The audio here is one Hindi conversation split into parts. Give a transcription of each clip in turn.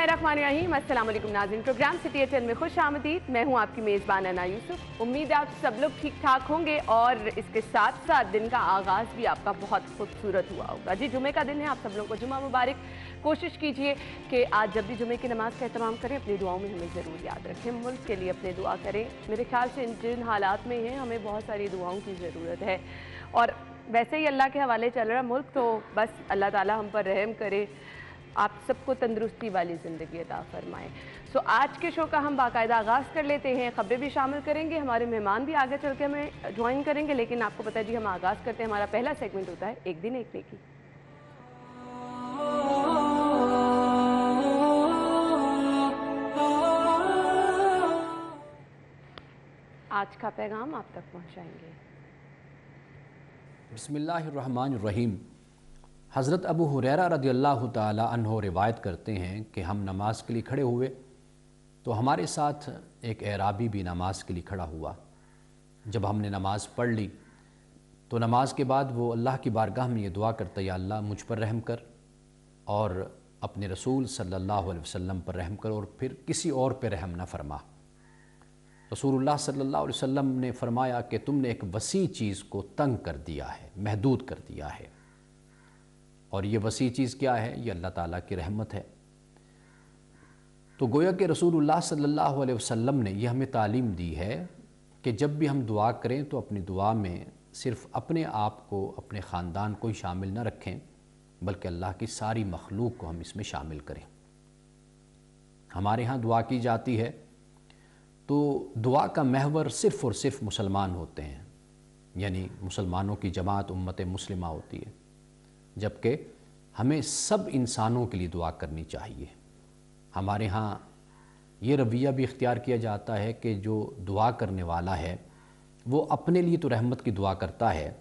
बिस्मिल्लाहिर्रहमानिर्रहीम। अस्सलाम वालेकुम नाज़रीन, प्रोग्राम सिटी एचएन में खुश आमदीद। मैं हूँ आपकी मेज़बान अना यूसुफ। उम्मीद है आप सब लोग ठीक ठाक होंगे और इसके साथ साथ दिन का आगाज़ भी आपका बहुत खूबसूरत हुआ होगा। जी, जुमे का दिन है, आप सब लोगों को जुमा मुबारक। कोशिश कीजिए कि आज जब भी जुमे की नमाज़ का एहतमाम करें, अपनी दुआओं में हमें ज़रूर याद रखें, मुल्क के लिए अपने दुआ करें। मेरे ख्याल से जिन हालात में हैं हमें बहुत सारी दुआओं की ज़रूरत है और वैसे ही अल्लाह के हवाले चल रहा मुल्क, तो बस अल्लाह ताला हम पर रहम करे, आप सबको तंदुरुस्ती वाली ज़िंदगी अता फरमाएं। सो आज के शो का हम बाकायदा आगाज़ कर लेते हैं, ख़बरें भी शामिल करेंगे, हमारे मेहमान भी आगे चल के हमें ज्वाइन करेंगे। लेकिन आपको पता है जी, हम आगाज़ करते हैं, हमारा पहला सेगमेंट होता है एक दिन एक नेकी। आज का पैगाम आप तक पहुँचाएंगे। बिस्मिल्लाहिर्रहमानिर्रहीम। हज़रत अबू हुरैरा रज़ियल्लाहु ताला अन्हो रिवायत करते हैं कि हम नमाज के लिए खड़े हुए तो हमारे साथ एक एराबी भी नमाज के लिए खड़ा हुआ। जब हमने नमाज़ पढ़ ली तो नमाज के बाद वो अल्लाह की बारगाह में ये दुआ करता, या अल्लाह मुझ पर रहम कर और अपने रसूल सल्लल्लाहु अलैहि वसल्लम पर रहम कर और फिर किसी और पर रहम न फरमा। रसूलुल्लाह सल्लल्लाहु अलैहि वसल्लम ने फरमाया कि तुमने एक वसी चीज़ को तंग कर दिया है, महदूद कर दिया है। और ये वसी चीज़ क्या है? ये अल्लाह ताला की रहमत है। तो गोया कि रसूलुल्लाह सल्लल्लाहु अलैहि वसल्लम ने यह हमें तालीम दी है कि जब भी हम दुआ करें तो अपनी दुआ में सिर्फ़ अपने आप को, अपने ख़ानदान को ही शामिल न रखें, बल्कि अल्लाह की सारी मखलूक को हम इसमें शामिल करें। हमारे यहाँ दुआ की जाती है तो दुआ का महवर सिर्फ़ और सिर्फ मुसलमान होते हैं, यानी मुसलमानों की जमात उम्मत मुस्लिमा होती है, जबकि हमें सब इंसानों के लिए दुआ करनी चाहिए। हमारे यहाँ ये रवैया भी इख्तियार किया जाता है कि जो दुआ करने वाला है वो अपने लिए तो रहमत की दुआ करता है,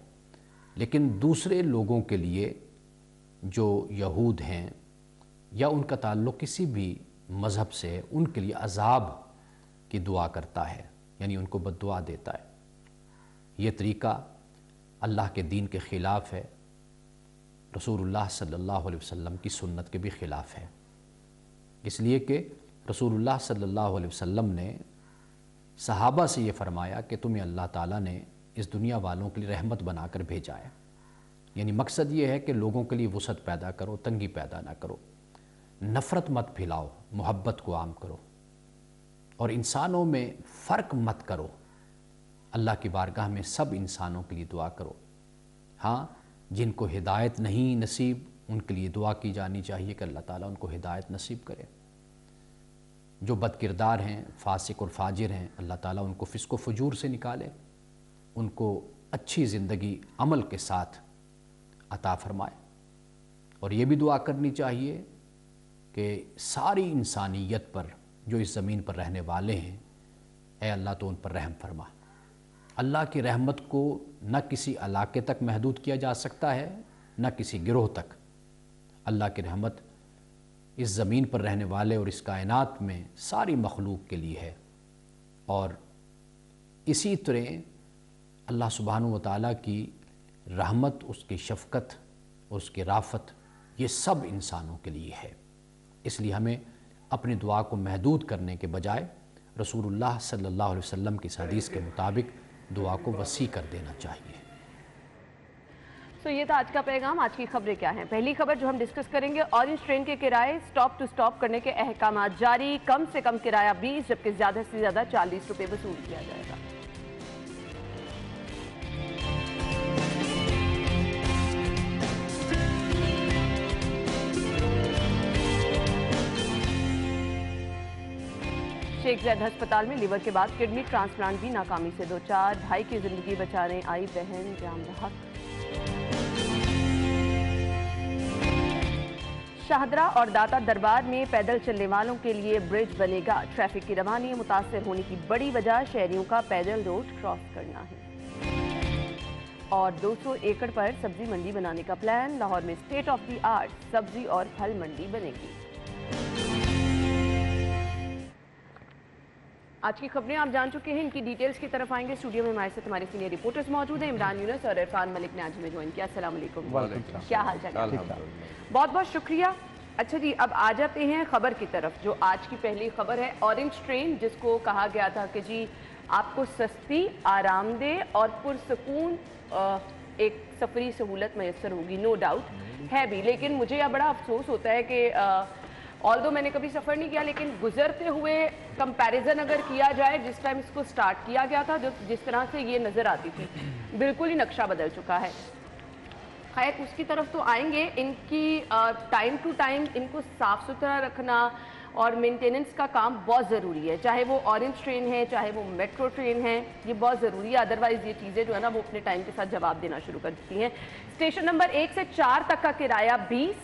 लेकिन दूसरे लोगों के लिए जो यहूद हैं या उनका ताल्लुक़ किसी भी मज़हब से है, उनके लिए अज़ाब की दुआ करता है, यानी उनको बद्दुआ देता है। ये तरीक़ा अल्लाह के दीन के ख़िलाफ़ है, रसूलुल्लाह सल्लल्लाहु अलैहि वसल्लम की सुन्नत के भी ख़िलाफ़ है। इसलिए कि रसूलुल्लाह सल्लल्लाहु अलैहि वसल्लम ने सहाबा से ये फ़रमाया कि तुम्हें अल्लाह ताला ने इस दुनिया वालों के लिए रहमत बनाकर भेजा है। यानी मकसद ये है कि लोगों के लिए वुसअत पैदा करो, तंगी पैदा ना करो, नफ़रत मत फैलाओ, मोहब्बत को आम करो और इंसानों में फ़र्क मत करो। अल्लाह की बारगाह में सब इंसानों के लिए दुआ करो। हाँ, जिनको हिदायत नहीं नसीब, उनके लिए दुआ की जानी चाहिए कि अल्लाह ताला उनको हिदायत नसीब करे। जो बदकिरदार हैं, फासिक और फाजिर हैं, अल्लाह ताला उनको फ़िस्क व फुजूर से निकाले, उनको अच्छी ज़िंदगी अमल के साथ अता फ़रमाए। और ये भी दुआ करनी चाहिए कि सारी इंसानियत पर, जो इस ज़मीन पर रहने वाले हैं, ऐ अल्लाह तो उन पर रहम फरमा। अल्लाह की रहमत को न किसी इलाके तक महदूद किया जा सकता है, न किसी गिरोह तक। अल्लाह की रहमत इस ज़मीन पर रहने वाले और इस कायनात में सारी मखलूक के लिए है। और इसी तरह अल्लाह सुब्हानहू व तआला की रहमत, उसकी शफ़क़त और उसकी राफ़त, ये सब इंसानों के लिए है। इसलिए हमें अपनी दुआ को महदूद करने के बजाय रसूलुल्लाह सल्लल्लाहु अलैहि वसल्लम की इस हदीस के मुताबिक दुआ को वसी कर देना चाहिए। तो ये था आज का पैगाम। आज की खबरें क्या हैं? पहली खबर जो हम डिस्कस करेंगे, ऑरेंज ट्रेन के किराए स्टॉप टू स्टॉप करने के अहकाम जारी। कम से कम किराया 20 जबकि ज़्यादा से ज़्यादा 40 रुपये वसूल किया जाएगा। शेख ज़ैद अस्पताल में लिवर के बाद किडनी ट्रांसप्लांट भी नाकामी से दो चार। भाई की जिंदगी बचाने आई बहन जाम बहक। शाहदरा और दाता दरबार में पैदल चलने वालों के लिए ब्रिज बनेगा। ट्रैफिक की रवानी मुतासर होने की बड़ी वजह शहरियों का पैदल रोड क्रॉस करना है। और 200 एकड़ पर सब्जी मंडी बनाने का प्लान। लाहौर में स्टेट ऑफ द आर्ट सब्जी और फल मंडी बनेगी। आज की खबरें आप जान चुके हैं, इनकी डिटेल्स की तरफ आएंगे। स्टूडियो में हमारे साथ हमारे सीनियर रिपोर्टर्स मौजूद हैं। इमरान यूनुस और इरफान मलिक ने आज हमें ज्वाइन किया। अस्सलाम वालेकुम, क्या हाल चाल है? बहुत बहुत शुक्रिया। अच्छा जी, अब आ जाते हैं खबर की तरफ, जो आज की पहली खबर है। ऑरेंज ट्रेन, जिसको कहा गया था कि जी आपको सस्ती, आरामदेह और पुरसकून एक सफरी सहूलत मैसर होगी, नो डाउट है भी। लेकिन मुझे यह बड़ा अफसोस होता है कि ऑल्दो मैंने कभी सफ़र नहीं किया, लेकिन गुजरते हुए कंपैरिजन अगर किया जाए जिस टाइम इसको स्टार्ट किया गया था, जो जिस तरह से ये नज़र आती थी, बिल्कुल ही नक्शा बदल चुका है। खैर, उसकी तरफ तो आएंगे। इनकी टाइम टू टाइम इनको साफ़ सुथरा रखना और मेंटेनेंस का काम बहुत ज़रूरी है, चाहे वो ऑरेंज ट्रेन है, चाहे वो मेट्रो ट्रेन है, ये बहुत ज़रूरी है। अदरवाइज़ ये चीज़ें जो है ना वो अपने टाइम के साथ जवाब देना शुरू कर देती हैं। स्टेशन नंबर 1 से 4 तक का किराया 20,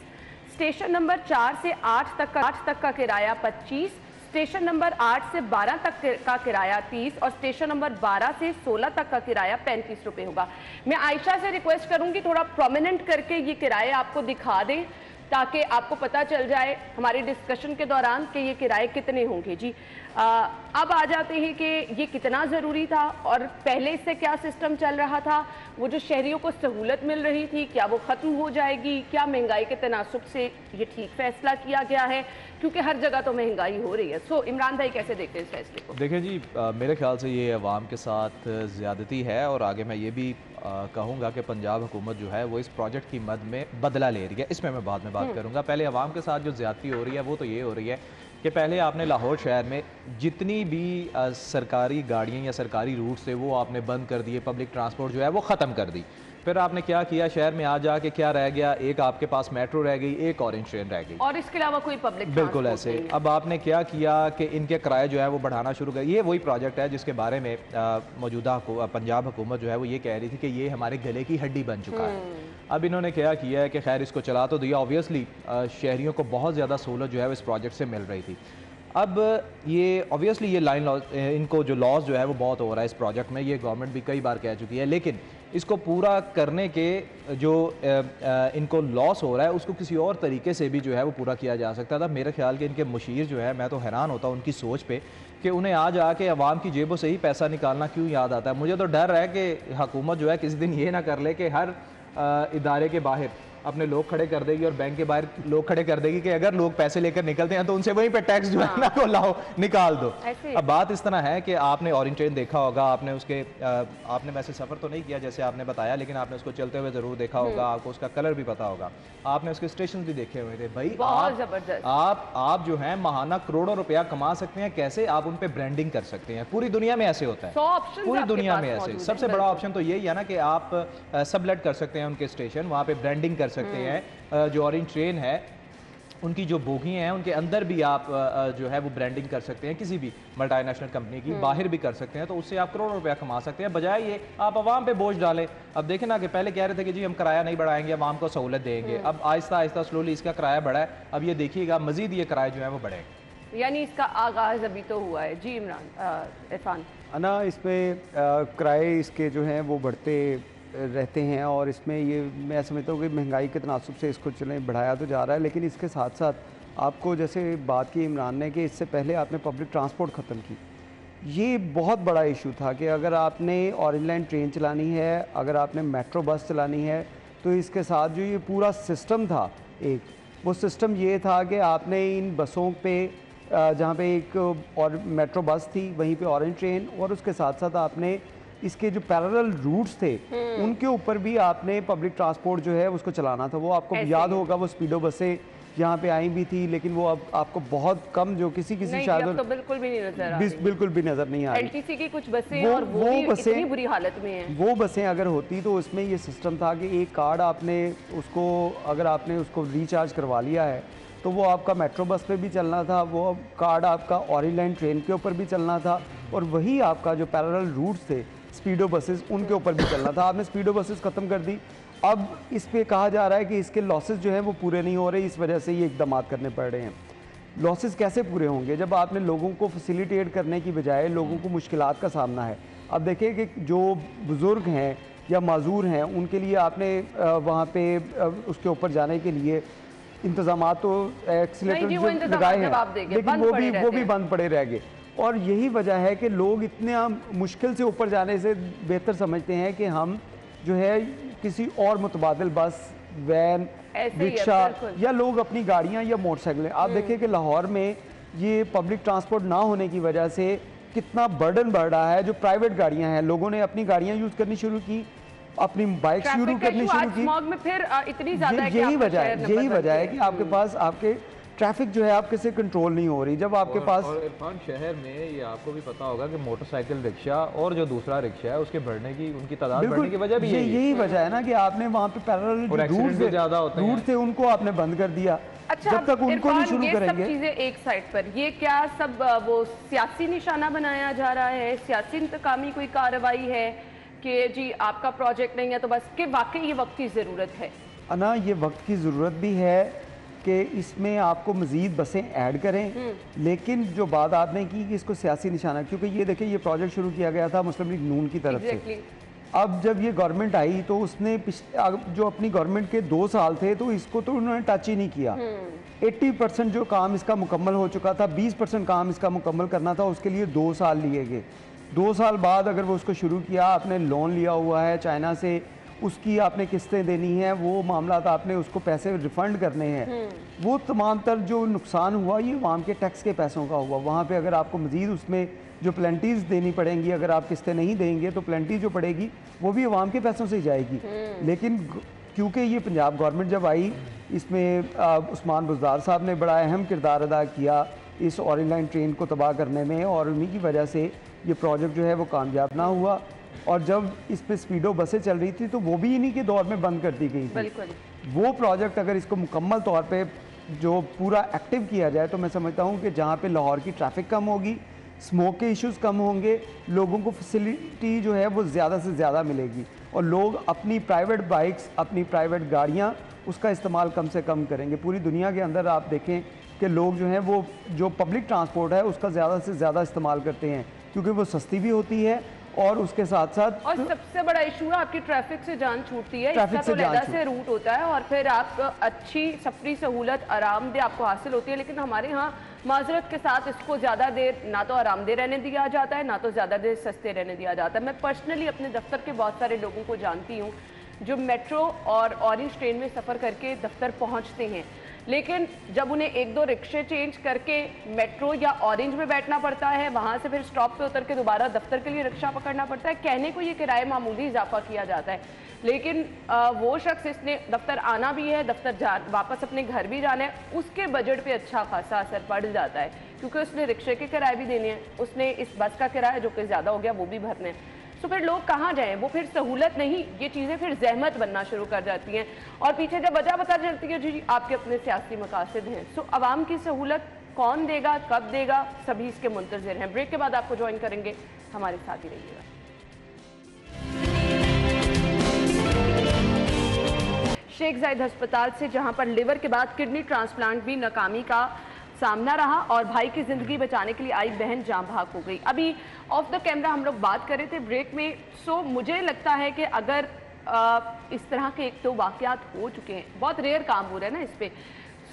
स्टेशन नंबर 4 से 8 तक का किराया 25, स्टेशन नंबर 8 से 12 तक का किराया 30 और स्टेशन नंबर 12 से 16 तक का किराया 35 रुपये होगा। मैं आयशा से रिक्वेस्ट करूंगी थोड़ा प्रोमिनेंट करके ये किराए आपको दिखा दें, ताकि आपको पता चल जाए हमारी डिस्कशन के दौरान कि ये किराए कितने होंगे। जी अब आ जाते हैं कि ये कितना ज़रूरी था और पहले इससे क्या सिस्टम चल रहा था। वो जो शहरियों को सहूलत मिल रही थी, क्या वो ख़त्म हो जाएगी? क्या महंगाई के तनासुब से ये ठीक फैसला किया गया है? क्योंकि हर जगह तो महंगाई हो रही है। सो इमरान भाई कैसे देखते हैं इस फैसले को? देखिए जी, मेरे ख्याल से ये अवाम के साथ ज़्यादती है और आगे मैं ये भी कहूँगा कि पंजाब हुकूमत जो है वो इस प्रोजेक्ट की मद में बदला ले रही है। इसमें मैं बाद में बात करूँगा। पहले अवाम के साथ जो ज़्यादती हो रही है वो तो ये हो रही है कि पहले आपने लाहौर शहर में जितनी भी सरकारी गाड़ियाँ या सरकारी रूट्स थे वो आपने बंद कर दिए, पब्लिक ट्रांसपोर्ट जो है वो ख़त्म कर दी। फिर आपने क्या किया, शहर में आ जाके क्या रह गया, एक आपके पास मेट्रो रह गई, एक ऑरेंज ट्रेन रह गई और इसके अलावा कोई पब्लिक बिल्कुल ऐसे। अब आपने क्या किया कि इनके किराए जो है वो बढ़ाना शुरू कर। ये वही प्रोजेक्ट है जिसके बारे में मौजूदा पंजाब हुकूमत जो है वो ये कह रही थी कि ये हमारे गले की हड्डी बन चुका है। अब इन्होंने क्या किया है कि खैर इसको चला तो दिया, ऑब्वियसली शहरियों को बहुत ज़्यादा सहूलत जो है वो इस प्रोजेक्ट से मिल रही थी। अब ये ऑब्वियसली ये लाइन इनको जो लॉस जो है वो बहुत हो रहा है इस प्रोजेक्ट में, ये गवर्नमेंट भी कई बार कह चुकी है, लेकिन इसको पूरा करने के जो इनको लॉस हो रहा है उसको किसी और तरीके से भी जो है वो पूरा किया जा सकता था। मेरे ख्याल के इनके मुशीर जो है, मैं तो हैरान होता हूँ उनकी सोच पे कि उन्हें आज आके अवाम की जेबों से ही पैसा निकालना क्यों याद आता है। मुझे तो डर है कि हुकूमत जो है किसी दिन ये ना कर ले कि हर इदारे के बाहर अपने लोग खड़े कर देगी और बैंक के बाहर लोग खड़े कर देगी कि अगर लोग पैसे लेकर निकलते हैं तो उनसे वहीं पे टैक्स जो है ना वो लाओ निकाल दो। अब बात इस तरह है कि आपने ऑरेंज ट्रेन देखा होगा, आपने उसके आपने वैसे सफ़र तो नहीं किया जैसे आपने बताया, लेकिन आपने उसको चलते हुए ज़रूर देखा होगा, आपको उसका कलर भी पता होगा, आपने उसके स्टेशन भी देखे हुए थे। भाई आप जो है महाना करोड़ों रुपया कमा सकते हैं। कैसे? आप उन पर ब्रांडिंग कर सकते हैं। पूरी दुनिया में ऐसे होता है, पूरी दुनिया में ऐसे। सबसे बड़ा ऑप्शन तो यही है ना कि आप सबलेट कर सकते हैं उनके स्टेशन, वहाँ पे ब्रांडिंग कर सकते हैं। जो ऑरेंज ट्रेन है उनकी जो बोगी हैं उनके अंदर भी आप जो है वो ब्रांडिंग कर सकते हैं, किसी भी मल्टीनेशनल कंपनी की बाहर भी कर सकते हैं, तो उससे आप करोड़ों रुपया कमा सकते हैं। बजाय ये आप आवाम पे बोझ डालें। अब देखें ना कि पहले कह रहे थे कि जी हम किराया नहीं बढ़ाएंगे, आवाम को सहूलत देंगे, अब आहिस्ता आहिस्ता स्लोली इसका किराया बढ़ा है। अब ये देखिएगा मजीद ये किराए जो है वो बढ़ेंगे, यानी इसका आगाज अभी तो हुआ है। जी इमरान, इरफान ना, इसमें किराए इसके जो हैं वो बढ़ते रहते हैं और इसमें ये मैं समझता हूँ कि महंगाई के तनासुब से इसको चलें बढ़ाया तो जा रहा है, लेकिन इसके साथ साथ आपको जैसे बात की इमरान ने कि इससे पहले आपने पब्लिक ट्रांसपोर्ट ख़त्म की, ये बहुत बड़ा इशू था कि अगर आपने ऑरेंज लाइन ट्रेन चलानी है, अगर आपने मेट्रो बस चलानी है, तो इसके साथ जो ये पूरा सिस्टम था एक, वो सिस्टम ये था कि आपने इन बसों पे जहाँ पे एक और मेट्रो बस थी वहीं पे ऑरेंज ट्रेन, और उसके साथ साथ आपने इसके जो पैरेलल रूट्स थे उनके ऊपर भी आपने पब्लिक ट्रांसपोर्ट जो है उसको चलाना था। वो आपको याद होगा, वो स्पीडो बसें यहाँ पे आई भी थी, लेकिन वो अब आपको बहुत कम, जो किसी शायद तो बिल्कुल भी नहीं नजर आ रही, बिल्कुल भी नजर नहीं आ रही। एलटीसी की कुछ बसें और वो भी इतनी बुरी हालत में हैं। वो बसें अगर होती तो उसमें ये सिस्टम था कि एक कार्ड आपने उसको, अगर आपने उसको रिचार्ज करवा लिया है तो वो आपका मेट्रो बस पे भी चलना था, वो कार्ड आपका ऑरेंज लाइन ट्रेन के ऊपर भी चलना था, और वही आपका जो पैरेलल रूट्स थे स्पीडो बसेस उनके ऊपर भी चलना था। आपने स्पीडो बसेस ख़त्म कर दी। अब इस पे कहा जा रहा है कि इसके लॉसेस जो हैं वो पूरे नहीं हो रहे, इस वजह से ये इकदाम करने पड़ रहे हैं। लॉसेस कैसे पूरे होंगे जब आपने लोगों को फैसिलिटेट करने की बजाय लोगों को मुश्किलात का सामना है। अब देखिए कि जो बुज़ुर्ग हैं या माजूर हैं उनके लिए आपने वहाँ पे उसके ऊपर जाने के लिए इंतज़ाम तो एक्सीलेटर लगाए हैं, लेकिन वो भी बंद पड़े रह गए। और यही वजह है कि लोग इतने मुश्किल से ऊपर जाने से बेहतर समझते हैं कि हम जो है किसी और मुतबादिल बस, वैन ऐसे ही है, रिक्शा बिल्कुल। या लोग अपनी गाड़ियां या मोटरसाइकिलें, आप देखिए कि लाहौर में ये पब्लिक ट्रांसपोर्ट ना होने की वजह से कितना बर्डन बढ़ रहा है। जो प्राइवेट गाड़ियां हैं, लोगों ने अपनी गाड़ियां यूज़ करनी शुरू की, अपनी बाइक शुरू ट्रैफिक का करनी इशू शुरू आज की। स्मॉग में फिर इतनी ज्यादा है कि यही आपका वजह शहर है, नंबर यही वन वजह पे है कि आपके पास आपके ट्रैफिक जो है आपके से कंट्रोल नहीं हो रही। जब आपके पास और इरफान, शहर में ये आपको भी पता होगा कि मोटरसाइकिल रिक्शा और जो दूसरा रिक्शा है उसके बढ़ने की, उनकी तादाद बढ़ने की वजह भी यही वजह है ना कि आपने वहाँ पे पैरेलल और एक्सीडेंट भी ज़्यादा होते हैं। रूट थे उनको आपने बंद कर दिया। अच्छा, जब तक उनको नहीं इरफान, शुरू ये सब करेंगे। चीजें एक साइड पर, ये क्या सब वो सियासी निशाना बनाया जा रहा है, सियासी इंतकामी कोई कार्रवाई है कि जी आपका प्रोजेक्ट नहीं है तो बस, कि वाकई ये वक्त की ज़रूरत है? अना, ये वक्त की ज़रूरत भी है कि इसमें आपको मज़ीद बसें ऐड करें, लेकिन जो बात आपने की कि इसको सियासी निशाना, क्योंकि ये देखिए ये प्रोजेक्ट शुरू किया गया था मुस्लिम लीग नून की तरफ से। अब जब ये गवर्नमेंट आई तो उसने जो अपनी गवर्नमेंट के 2 साल थे तो इसको तो उन्होंने टच ही नहीं किया। 80% जो काम इसका मुकम्मल हो चुका था, 20% काम इसका मुकम्मल करना था, उसके लिए 2 साल लिए गए। 2 साल बाद अगर वो उसको शुरू किया, आपने लोन लिया हुआ है चाइना से, उसकी आपने किस्तें देनी है, वो मामला आपने उसको पैसे रिफ़ंड करने हैं, वो तमाम तर जो नुकसान हुआ ये आवाम के टैक्स के पैसों का हुआ। वहाँ पे अगर आपको मज़ीद उसमें जो प्लेंटीज़ देनी पड़ेंगी, अगर आप किस्तें नहीं देंगे तो प्लेंटी जो पड़ेगी वो भी आवाम के पैसों से ही जाएगी। लेकिन क्योंकि ये पंजाब गवर्नमेंट जब आई, इसमें उस्मान बुज़दार साहब ने बड़ा अहम किरदार अदा किया इस ऑरेंज लाइन ट्रेन को तबाह करने में, और उन्हीं की वजह से ये प्रोजेक्ट जो है वो कामयाब ना हुआ। और जब इस पे स्पीडो बसें चल रही थी तो वो भी इन्हीं के दौर में बंद कर दी गई थी। वो प्रोजेक्ट अगर इसको मुकम्मल तौर पे जो पूरा एक्टिव किया जाए तो मैं समझता हूँ कि जहाँ पे लाहौर की ट्रैफिक कम होगी, स्मोक के इश्यूज़ कम होंगे, लोगों को फैसिलिटी जो है वो ज़्यादा से ज़्यादा मिलेगी, और लोग अपनी प्राइवेट बाइक्स, अपनी प्राइवेट गाड़ियाँ, उसका इस्तेमाल कम से कम करेंगे। पूरी दुनिया के अंदर आप देखें कि लोग जो हैं वो जो पब्लिक ट्रांसपोर्ट है उसका ज़्यादा से ज़्यादा इस्तेमाल करते हैं, क्योंकि वो सस्ती भी होती है और उसके साथ साथ, और सबसे बड़ा इशू है आपकी ट्रैफिक से जान छूटती है। ट्रैफिक इसका तो लहदा से रूट होता है और फिर आप अच्छी सफरी सहूलत आरामदेह आपको हासिल होती है, लेकिन हमारे यहाँ माजरत के साथ इसको ज़्यादा देर ना तो आरामदेह रहने दिया जाता है, ना तो ज़्यादा देर सस्ते रहने दिया जाता है। मैं पर्सनली अपने दफ्तर के बहुत सारे लोगों को जानती हूँ जो मेट्रो और ऑरेंज ट्रेन में सफ़र करके दफ्तर पहुँचते हैं, लेकिन जब उन्हें 1-2 रिक्शे चेंज करके मेट्रो या ऑरेंज में बैठना पड़ता है, वहाँ से फिर स्टॉप पे उतर के दोबारा दफ्तर के लिए रिक्शा पकड़ना पड़ता है। कहने को ये किराए मामूली इजाफा किया जाता है, लेकिन वो शख्स इसने दफ्तर आना भी है, दफ्तर वापस अपने घर भी जाना है, उसके बजट पे अच्छा खासा असर पड़ जाता है, क्योंकि उसने रिक्शे के किराए भी देने हैं, उसने इस बस का किराया जो कि ज़्यादा हो गया वो भी भरने हैं। तो फिर लोग कहाँ जाएं? वो फिर सहूलत नहीं, ये चीज़ें फिर जहमत बनना शुरू कर जाती हैं, और पीछे जब वजह पता चलती है जी आपके अपने सियासी मकासद हैं। सो आवाम की सहूलत कौन देगा, कब देगा, सभी इसके मुंतज़िर हैं। ब्रेक के बाद आपको ज्वाइन करेंगे, हमारे साथ ही रहिएगा। शेख जायद अस्पताल से, जहां पर लिवर के बाद किडनी ट्रांसप्लांट भी नाकामी का सामना रहा और भाई की जिंदगी बचाने के लिए आई बहन जान भाग हो गई। अभी ऑफ द कैमरा हम लोग बात कर रहे थे ब्रेक में। सो मुझे लगता है कि अगर इस तरह के एक तो वाकयात हो चुके हैं, बहुत रेयर काम हो रहा है ना इस पे,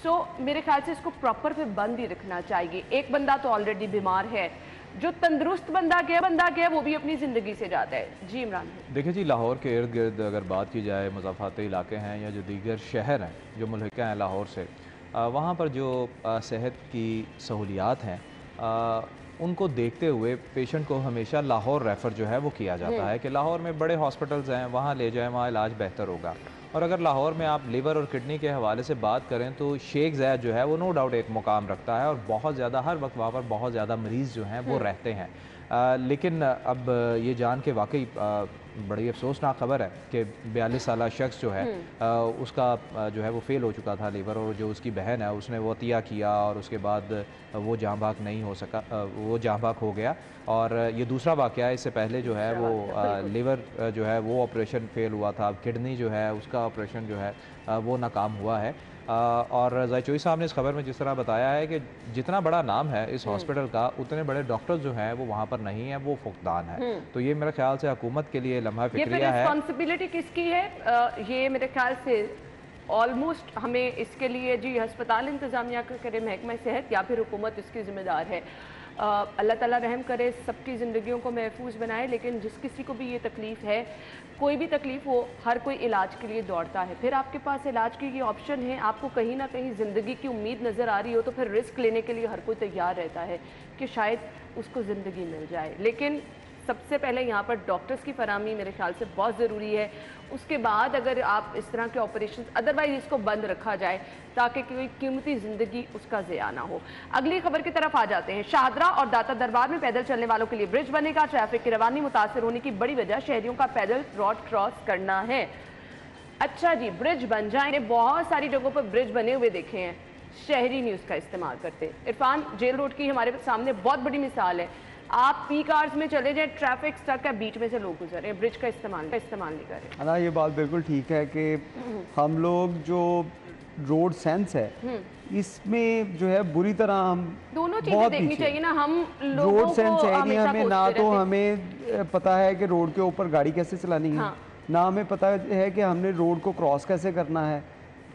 सो मेरे ख्याल से इसको प्रॉपर पे बंद ही रखना चाहिए। एक बंदा तो ऑलरेडी बीमार है, जो तंदुरुस्त बंदा गया वो भी अपनी ज़िंदगी से जाता है। जी इमरान, देखिए जी, लाहौर के इर्द गिर्द अगर बात की जाए, मज़ाफ़ाती इलाके हैं या जो दीगर शहर हैं जो मुल्हिका हैं लाहौर से, वहाँ पर जो सेहत की सहूलियात हैं उनको देखते हुए पेशेंट को हमेशा लाहौर रेफ़र जो है वो किया जाता है कि लाहौर में बड़े हॉस्पिटल्स हैं, वहाँ ले जाएं, वहाँ इलाज बेहतर होगा। और अगर लाहौर में आप लिवर और किडनी के हवाले से बात करें तो शेख ज़ायद जो है वो नो डाउट एक मुकाम रखता है और बहुत ज़्यादा हर वक्त वहाँ पर बहुत ज़्यादा मरीज़ जो हैं वो रहते हैं। लेकिन अब ये जान के वाकई बड़ी अफसोसनाक खबर है कि 42 साला शख्स जो है उसका जो है वो फेल हो चुका था लीवर, और जो उसकी बहन है उसने वो अतिया किया और उसके बाद वो जाँ भाग नहीं हो सका, वो जाँ भाग हो गया। और ये दूसरा वाक़या है, इससे पहले जो है वो लीवर जो है वो ऑपरेशन फेल हुआ था, किडनी जो है उसका ऑपरेशन जो है वो नाकाम हुआ है। और ज़ायचोई साहब ने इस खबर में जिस तरह बताया है कि जितना बड़ा नाम है इस हॉस्पिटल का, उतने बड़े डॉक्टर्स जो हैं वो वहाँ पर नहीं हैं, वो फुकदान है। तो ये मेरे ख्याल से हुकूमत के लिए लम्हा फिक्रिया है। रिस्पॉन्सिबिलिटी किसकी है? ये मेरे ख्याल से ऑलमोस्ट हमें इसके लिए जी अस्पताल इंतज़ामिया का करे, महकमा सेहत, या फिर हुकूमत इसकी जिम्मेदार है। अल्लाह ताला रहम करे, सबकी ज़िंदगियों को महफूज बनाए। लेकिन जिस किसी को भी ये तकलीफ़ है, कोई भी तकलीफ़ हो, हर कोई इलाज के लिए दौड़ता है। फिर आपके पास इलाज की ये ऑप्शन है, आपको कहीं ना कहीं ज़िंदगी की उम्मीद नज़र आ रही हो, तो फिर रिस्क लेने के लिए हर कोई तैयार रहता है कि शायद उसको ज़िंदगी मिल जाए। लेकिन सबसे पहले यहाँ पर डॉक्टर्स की फरामी मेरे ख्याल से बहुत ज़रूरी है। उसके बाद अगर आप इस तरह के ऑपरेशन, अदरवाइज इसको बंद रखा जाए ताकि कोई कीमती ज़िंदगी उसका ज़िया ना हो। अगली खबर की तरफ आ जाते हैं। शाहदरा और दाता दरबार में पैदल चलने वालों के लिए ब्रिज बनेगा। ट्रैफिक की रवानी मुतासर होने की बड़ी वजह शहरियों का पैदल रोड क्रॉस करना है। अच्छा जी, ब्रिज बन जाए। बहुत सारी जगहों पर ब्रिज बने हुए देखे हैं शहरी न्यूज़ का इस्तेमाल करते। इरफान, जेल रोड की हमारे सामने बहुत बड़ी मिसाल है। आप पीक आवर्स में चले जाए, ट्रैफिक स्टक है, बीच में से लोग गुजर रहे हैं, ब्रिज का इस्तेमाल नहीं कर रहे। ना, ये बात बिल्कुल ठीक है कि हम लोग जो रोड सेंस है इसमें जो है बुरी तरह हम दोनों चीजें देखनी चाहिए ना। हम लोगों रोड सेंस को है नहीं, हमें ना कोसते तो रहते। हमें पता है कि रोड के ऊपर गाड़ी कैसे चलानी है, हाँ। ना हमें पता है कि हमने रोड को क्रॉस कैसे करना है।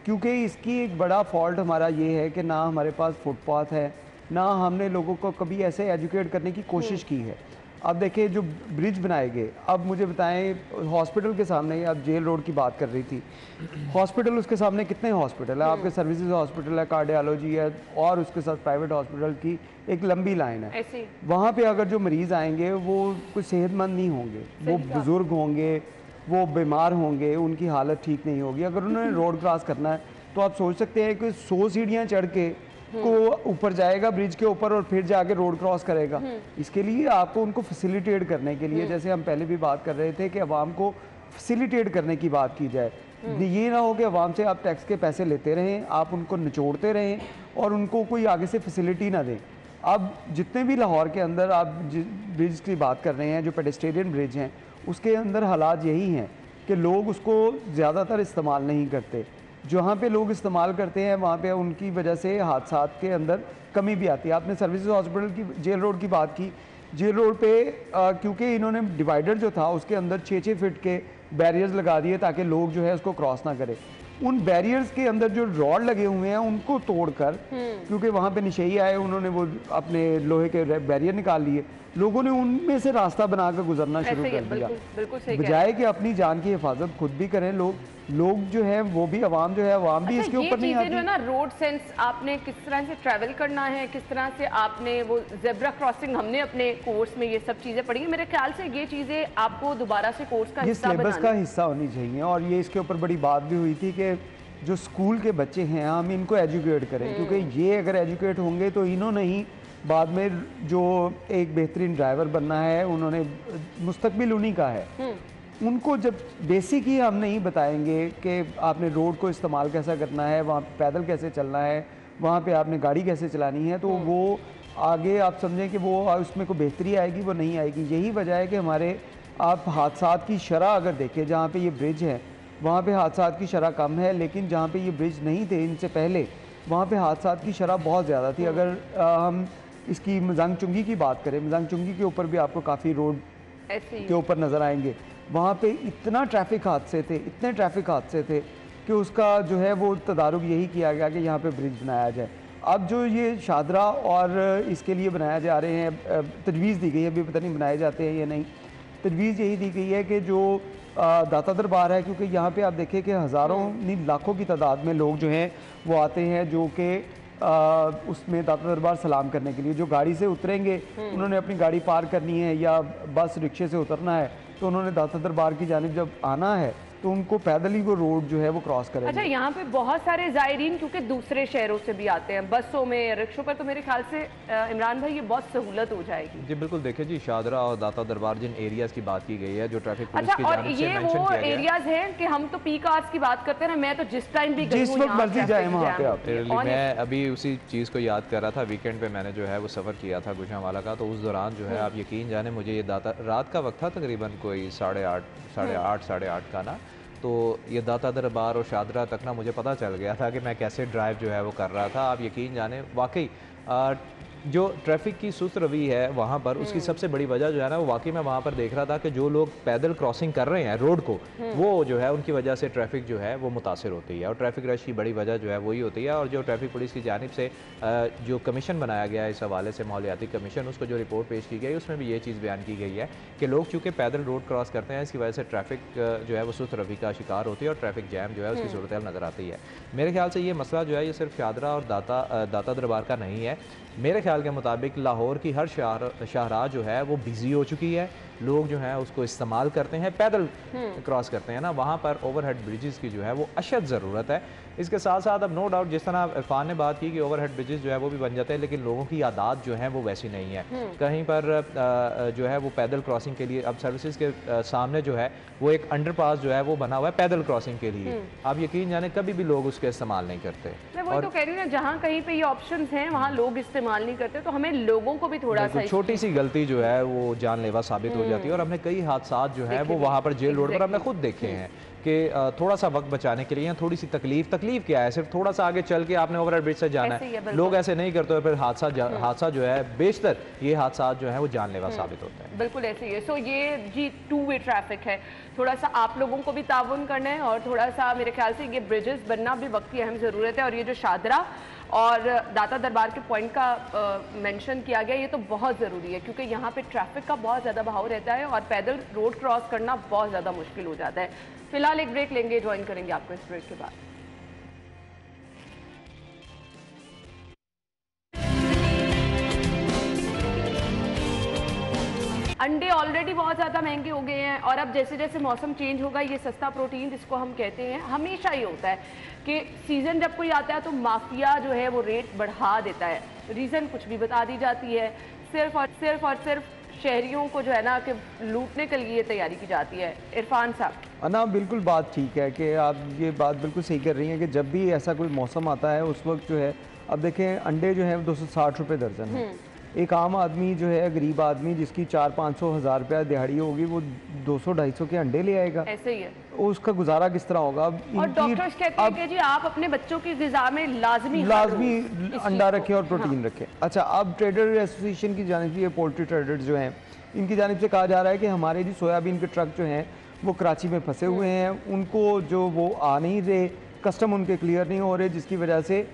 क्योंकि इसकी एक बड़ा फॉल्ट हमारा ये है कि ना हमारे पास फुटपाथ है, ना हमने लोगों को कभी ऐसे एजुकेट करने की कोशिश की है। अब देखिए, जो ब्रिज बनाए गए, अब मुझे बताएं, हॉस्पिटल के सामने, अब जेल रोड की बात कर रही थी, हॉस्पिटल, उसके सामने कितने हॉस्पिटल है, आपके सर्विसेज हॉस्पिटल है, कार्डियोलॉजी है, और उसके साथ प्राइवेट हॉस्पिटल की एक लंबी लाइन है। ऐसे वहाँ पे अगर जो मरीज़ आएंगे वो कुछ सेहतमंद नहीं होंगे, वो बुज़ुर्ग होंगे, वो बीमार होंगे, उनकी हालत ठीक नहीं होगी। अगर उन्होंने रोड क्रॉस करना है तो आप सोच सकते हैं कि 100 सीढ़ियाँ चढ़ के को ऊपर जाएगा ब्रिज के ऊपर और फिर जाके रोड क्रॉस करेगा। इसके लिए आपको उनको फैसिलिटेट करने के लिए, जैसे हम पहले भी बात कर रहे थे कि अवाम को फैसिलिटेट करने की बात की जाए। ये ना हो कि अवाम से आप टैक्स के पैसे लेते रहें, आप उनको निचोड़ते रहें और उनको कोई आगे से फैसिलिटी ना दें। अब जितने भी लाहौर के अंदर आप ब्रिज की बात कर रहे हैं, जो पेडेस्ट्रियन ब्रिज हैं, उसके अंदर हालात यही हैं कि लोग उसको ज़्यादातर इस्तेमाल नहीं करते। जहाँ पे लोग इस्तेमाल करते हैं वहाँ पे उनकी वजह से हादसात के अंदर कमी भी आती है। आपने सर्विसेज हॉस्पिटल की, जेल रोड की बात की। जेल रोड पे क्योंकि इन्होंने डिवाइडर जो था उसके अंदर 6-6 फीट के बैरियर्स लगा दिए ताकि लोग जो है उसको क्रॉस ना करें। उन बैरियर्स के अंदर जो रॉड लगे हुए हैं उनको तोड़कर, क्योंकि वहाँ पे निशेई आए, उन्होंने वो अपने लोहे के बैरियर निकाल लिए, लोगों ने उनमें से रास्ता बनाकर गुजरना शुरू कर दिया। बिल्कुल सही बजाय कि अपनी जान की हिफाजत खुद भी करें लोग जो है वो भी, आवाम जो है, आवाम भी इसके ऊपर नहीं आती। जो है ना, रोड सेंस, आपने किस तरह से ट्रैवल करना है, किस तरह से आपने वो जेब्रा क्रॉसिंग, हमने अपने कोर्स में ये सब चीज़ें पढ़ी हैं। मेरे ख्याल से ये चीज़ें आपको दोबारा से कोर्स का हिस्सा सिलेबस का हिस्सा होनी चाहिए। और ये इसके ऊपर बड़ी बात भी हुई थी कि जो स्कूल के बच्चे हैं हम इनको एजुकेट करें, क्योंकि ये अगर एजुकेट होंगे तो इन्होंने ही बाद में जो एक बेहतरीन ड्राइवर बनना है, उन्होंने मुस्तकबिल उन्हीं का है। उनको जब बेसिक ही हम नहीं बताएंगे कि आपने रोड को इस्तेमाल कैसा करना है, वहाँ पैदल कैसे चलना है, वहाँ पे आपने गाड़ी कैसे चलानी है, तो वो आगे आप समझें कि वो उसमें कोई बेहतरी आएगी, वो नहीं आएगी। यही वजह है कि हमारे आप हादसात की शरह अगर देखें, जहाँ पे ये ब्रिज है वहाँ पे हादसात की शरह कम है, लेकिन जहाँ पे ये ब्रिज नहीं थे इनसे पहले, वहाँ पे हादसात की शरह बहुत ज़्यादा थी। अगर हम इसकी मजांग चुंगी की बात करें, मजांग चुंगी के ऊपर भी आपको काफ़ी रोड के ऊपर नज़र आएंगे, वहाँ पे इतना ट्रैफिक हादसे थे, इतने ट्रैफिक हादसे थे कि उसका जो है वो तदारुक यही किया गया कि यहाँ पे ब्रिज बनाया जाए। अब जो ये शाहदरा और इसके लिए बनाया जा रहे हैं, तजवीज़ दी गई है, अभी पता नहीं बनाए जाते हैं या नहीं, तजवीज़ यही दी गई है कि जो दाता दरबार है, क्योंकि यहाँ पे आप देखें कि हज़ारों नहीं लाखों की तादाद में लोग जो हैं वो आते हैं, जो कि उसमें दाता दरबार सलाम करने के लिए, जो गाड़ी से उतरेंगे उन्होंने अपनी गाड़ी पार करनी है या बस रिक्शे से उतरना है, तो उन्होंने दाता दरबार की जानिब जब आना है तो उनको पैदल ही वो रोड जो है वो क्रॉस करेंगे। अच्छा, यहाँ पे बहुत सारे ज़ायरीन क्योंकि दूसरे शहरों से भी आते हैं, बसों में, रिक्शों पर, तो मेरे ख्याल से इमरान भाई ये बहुत सहूलत हो जाएगी। जी बिल्कुल, देखिए जी, शाहदरा और दाता दरबार जिन एरियाज़ की बात की गई है, जो ट्रैफिक पुलिस अच्छा, की और जानिब से ये मेंशन वो किया गया है, एरियाज हैं कि हम तो पीक आवर्स की बात करते हैं ना, मैं तो जिस टाइम भी जिस वक्त मर्जी जाए वहाँ पे आप। मैं अभी उसी चीज़ को याद कर रहा था, वीकेंड पे मैंने जो है वो सफ़र किया था गुजरांवाला का, तो उस दौरान जो है आप यकीन जाने, मुझे ये रात का वक्त था, तकरीबन कोई 8:30 का ना, तो ये दाता दरबार और शाहदरा तक ना मुझे पता चल गया था कि मैं कैसे ड्राइव जो है वो कर रहा था। आप यकीन जाने, वाकई जो ट्रैफिक की सुस्त रवि है वहाँ पर, उसकी सबसे बड़ी वजह जो है ना, वो वाकई मैं वहाँ पर देख रहा था कि जो लोग पैदल क्रॉसिंग कर रहे हैं रोड को, वो जो है उनकी वजह से ट्रैफिक जो है वो मुतासर होती है, और ट्रैफिक रश की बड़ी वजह जो है वही होती है। और जो ट्रैफिक पुलिस की जानिब से जो कमीशन बनाया गया है इस हवाले से, माहौलियाती कमीशन, उसको जो रिपोर्ट पेश की गई उसमें भी ये चीज़ बयान की गई है कि लोग चूँकि पैदल रोड क्रॉस करते हैं, इसकी वजह से ट्रैफिक जो है वो सुस्त रवि का शिकार होती है और ट्रैफिक जैम जो है उसकी सूरत नज़र आती है। मेरे ख्याल से ये मसला जो है ये सिर्फ शादरा और दाता दरबार का नहीं है। मेरे ख्याल के मुताबिक लाहौर की हर शाहराह जो है वो बिजी हो चुकी है, लोग जो हैं उसको इस्तेमाल करते हैं, पैदल क्रॉस करते हैं ना, वहाँ पर ओवरहेड ब्रिजेस की जो है वो अशद ज़रूरत है। इसके साथ साथ अब नो डाउट जिस तरह इरफान ने बात की कि ओवरहेड ब्रिजेस जो है वो भी बन जाते हैं, लेकिन लोगों की आदात जो है वो वैसी नहीं है। कहीं पर जो है वो पैदल क्रॉसिंग के लिए अब सर्विसेज के सामने जो है वो एक अंडरपास जो है वो बना हुआ है पैदल क्रॉसिंग के लिए। आप यकीन जाने कभी भी लोग उसका इस्तेमाल नहीं करते। मैं वही तो कह रही हूँ ना, जहाँ कहीं पे ये ऑप्शंस हैं वहाँ लोग इस्तेमाल नहीं करते, तो हमें लोगों को भी थोड़ा सा छोटी सी गलती जो है वो जानलेवा साबित हो जाती है। और हमने कई हादसा जो है वो वहाँ पर जेल रोड पर हमने खुद देखे हैं कि थोड़ा सा वक्त बचाने के लिए थोड़ी सी तकलीफ क्या है, सिर्फ थोड़ा सा आगे चल के आपने ओवरहेड ब्रिज से जाना है, लोग ऐसे नहीं करते, फिर हादसा जो है बेशतर ये हादसा जो है वो जानलेवा साबित होता है। बिल्कुल ऐसे ही है। सो ये जी 2 वे ट्रैफिक है, थोड़ा सा आप लोगों को भी ताउन करना है और थोड़ा सा मेरे ख्याल से ये ब्रिजेस बनना भी वक्त की अहम ज़रूरत है। और ये जो शादरा और दाता दरबार के पॉइंट का मेंशन किया गया, ये तो बहुत ज़रूरी है क्योंकि यहाँ पे ट्रैफिक का बहुत ज़्यादा बहाव रहता है और पैदल रोड क्रॉस करना बहुत ज़्यादा मुश्किल हो जाता है। फिलहाल एक ब्रेक लेंगे, ज्वाइन करेंगे आपको इस ब्रेक के बाद। अंडे ऑलरेडी बहुत ज़्यादा महंगे हो गए हैं और अब जैसे जैसे मौसम चेंज होगा, ये सस्ता प्रोटीन जिसको हम कहते हैं, हमेशा ही होता है कि सीज़न जब कोई आता है तो माफिया जो है वो रेट बढ़ा देता है। रीज़न कुछ भी बता दी जाती है, सिर्फ और सिर्फ शहरियों को जो है ना कि लूटने के लिए तैयारी की जाती है। इरफान साहब ना बिल्कुल बात ठीक है कि आप ये बात बिल्कुल सही कर रही हैं कि जब भी ऐसा कोई मौसम आता है उस वक्त जो है, अब देखें अंडे जो है 260 रुपये दर्जन है। एक आम आदमी जो है, गरीब आदमी जिसकी 400-500 हज़ार रुपया दिहाड़ी होगी, वो 200-250 के अंडे ले आएगा। ऐसे ही है, उसका गुजारा किस तरह होगा? और डॉक्टर्स कहते हैं कि जी आप अपने बच्चों की ग़िज़ा में लाजमी अंडा रखें और प्रोटीन रखें। अच्छा, अब ट्रेडर एसोसिएशन की जानिब से ये पोल्ट्री ट्रेडर्स जो हैं, इनकी जानिब से कहा जा रहा है कि हमारे जी सोयाबीन के ट्रक जो हैं वो कराची में फंसे हुए हैं, उनको जो वो आ नहीं रहे, कस्टम उनके क्लियर नहीं हो रहे, जिसकी वजह से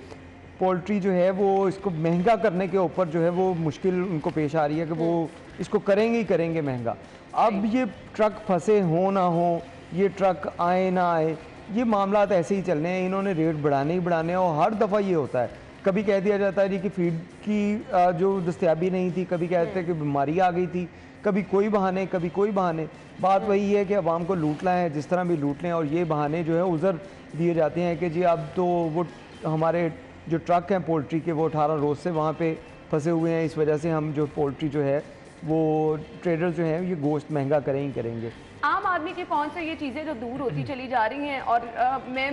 पोल्ट्री जो है वो इसको महंगा करने के ऊपर जो है वो मुश्किल उनको पेश आ रही है कि वो इसको करेंगे ही करेंगे महंगा। अब ये ट्रक फंसे हो ना हो, ये ट्रक आए ना आए, ये मामला ऐसे ही चलने हैं, इन्होंने रेट बढ़ाने ही बढ़ाने हैं। और हर दफ़ा ये होता है, कभी कह दिया जाता है जी कि फीड की जो दस्तयाबी नहीं थी, कभी कहते हैं कि बीमारी आ गई थी, कभी कोई बहाने कभी कोई बहाने। बात वही है कि अवाम को लूटना है, जिस तरह भी लूट लें, और ये बहाने जो है उज़र दिए जाते हैं कि जी अब तो वो हमारे जो ट्रक हैं पोल्ट्री के वो 18 रोज़ से वहाँ पे फंसे हुए हैं, इस वजह से हम जो पोल्ट्री जो है वो ट्रेडर जो हैं ये गोश्त महंगा करें करेंगे। आम आदमी की पहुंच से ये चीज़ें जो दूर होती चली जा रही हैं। और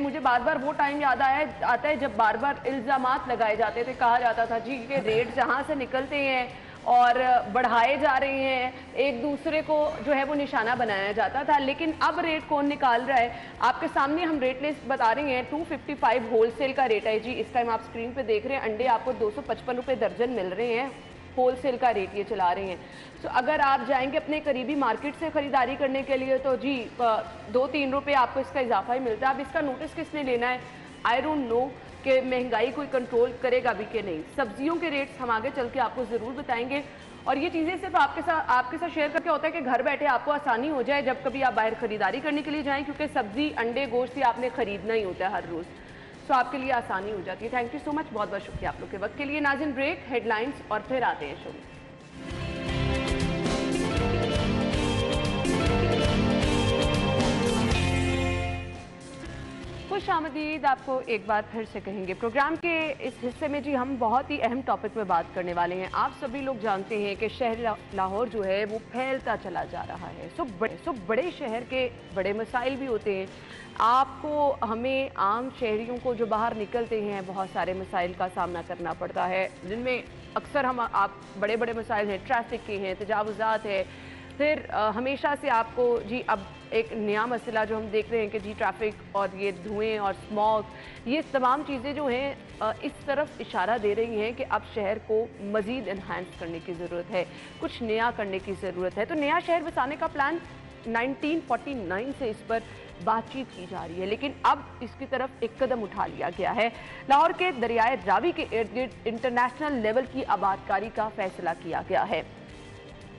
मुझे बार बार वो टाइम याद आता है जब बार बार इल्ज़ामात लगाए जाते थे, कहा जाता था जी कि रेट जहाँ से निकलते हैं और बढ़ाए जा रहे हैं, एक दूसरे को जो है वो निशाना बनाया जाता था। लेकिन अब रेट कौन निकाल रहा है? आपके सामने हम रेट लिस्ट बता रहे हैं। 255 होलसेल का रेट है जी, इस टाइम आप स्क्रीन पे देख रहे हैं। अंडे आपको 255 रुपये दर्जन मिल रहे हैं, होलसेल का रेट ये चला रहे हैं। तो अगर आप जाएंगे अपने करीबी मार्केट से ख़रीदारी करने के लिए तो जी 2-3 रुपये आपको इसका इजाफा ही मिलता है। अब इसका नोटिस किसने लेना है? आई डोंट नो कि महंगाई कोई कंट्रोल करेगा भी कि नहीं। सब्जियों के रेट्स हम आगे चल के आपको ज़रूर बताएंगे। और ये चीज़ें सिर्फ आपके साथ शेयर करके होता है कि घर बैठे आपको आसानी हो जाए जब कभी आप बाहर ख़रीदारी करने के लिए जाएँ, क्योंकि सब्ज़ी अंडे गोश्त ही आपने ख़रीदना ही होता है हर रोज़, तो आपके लिए आसानी हो जाती है। थैंक यू सो मच, बहुत बहुत शुक्रिया आप लोग के वक्त के लिए। नाज़रीन ब्रेक, हेडलाइंस और फिर आते हैं शो में। खुश आमदीद आपको एक बार फिर से कहेंगे। प्रोग्राम के इस हिस्से में जी हम बहुत ही अहम टॉपिक पे बात करने वाले हैं। आप सभी लोग जानते हैं कि शहर लाहौर जो है वो फैलता चला जा रहा है। सो बड़े शहर के बड़े मसाइल भी होते हैं। आपको, हमें, आम शहरियों को जो बाहर निकलते हैं बहुत सारे मसाइल का सामना करना पड़ता है, जिनमें अक्सर आप बड़े बड़े मसाइल हैं, ट्रैफिक के हैं, तजावुज़ात है, फिर हमेशा से आपको जी अब एक नया मसला जो हम देख रहे हैं कि जी ट्रैफिक और ये धुएं और स्मॉग, ये तमाम चीज़ें जो हैं इस तरफ इशारा दे रही हैं कि अब शहर को मज़ीद इन्हांस करने की ज़रूरत है, कुछ नया करने की ज़रूरत है। तो नया शहर बसाने का प्लान 1949 से इस पर बातचीत की जा रही है, लेकिन अब इसकी तरफ एक कदम उठा लिया गया है। लाहौर के दरियाए रावी के इर्द गिर्द इंटरनेशनल लेवल की आबादकारी का फैसला किया गया है।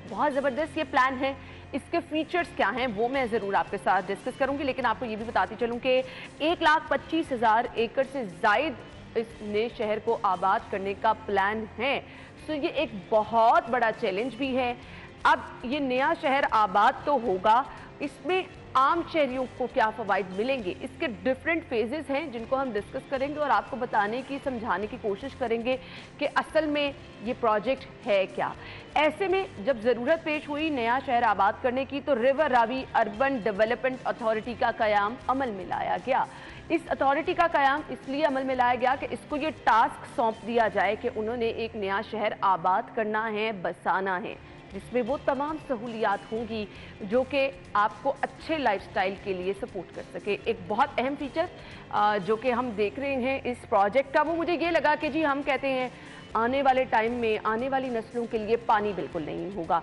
बहुत ज़बरदस्त ये प्लान है। इसके फीचर्स क्या हैं वो मैं ज़रूर आपके साथ डिस्कस करूंगी, लेकिन आपको ये भी बताती चलूं कि 1,25,000 एकड़ से ज़ायद इस नए शहर को आबाद करने का प्लान है। तो ये एक बहुत बड़ा चैलेंज भी है। अब ये नया शहर आबाद तो होगा, इसमें आम शहरियों को क्या फ़वाइद मिलेंगे, इसके डिफरेंट फेजेस हैं जिनको हम डिस्कस करेंगे और आपको बताने की, समझाने की कोशिश करेंगे कि असल में ये प्रोजेक्ट है क्या। ऐसे में जब ज़रूरत पेश हुई नया शहर आबाद करने की, तो river Ravi urban development authority का क़याम अमल में लाया गया। इस अथॉरिटी का क़याम इसलिए अमल में लाया गया कि इसको ये टास्क सौंप दिया जाए कि उन्होंने एक नया शहर आबाद करना है, बसाना है, जिसमें वो तमाम सहूलियात होंगी जो कि आपको अच्छे लाइफस्टाइल के लिए सपोर्ट कर सके। एक बहुत अहम फीचर जो कि हम देख रहे हैं इस प्रोजेक्ट का, वो मुझे ये लगा कि जी हम कहते हैं आने वाले टाइम में आने वाली नस्लों के लिए पानी बिल्कुल नहीं होगा।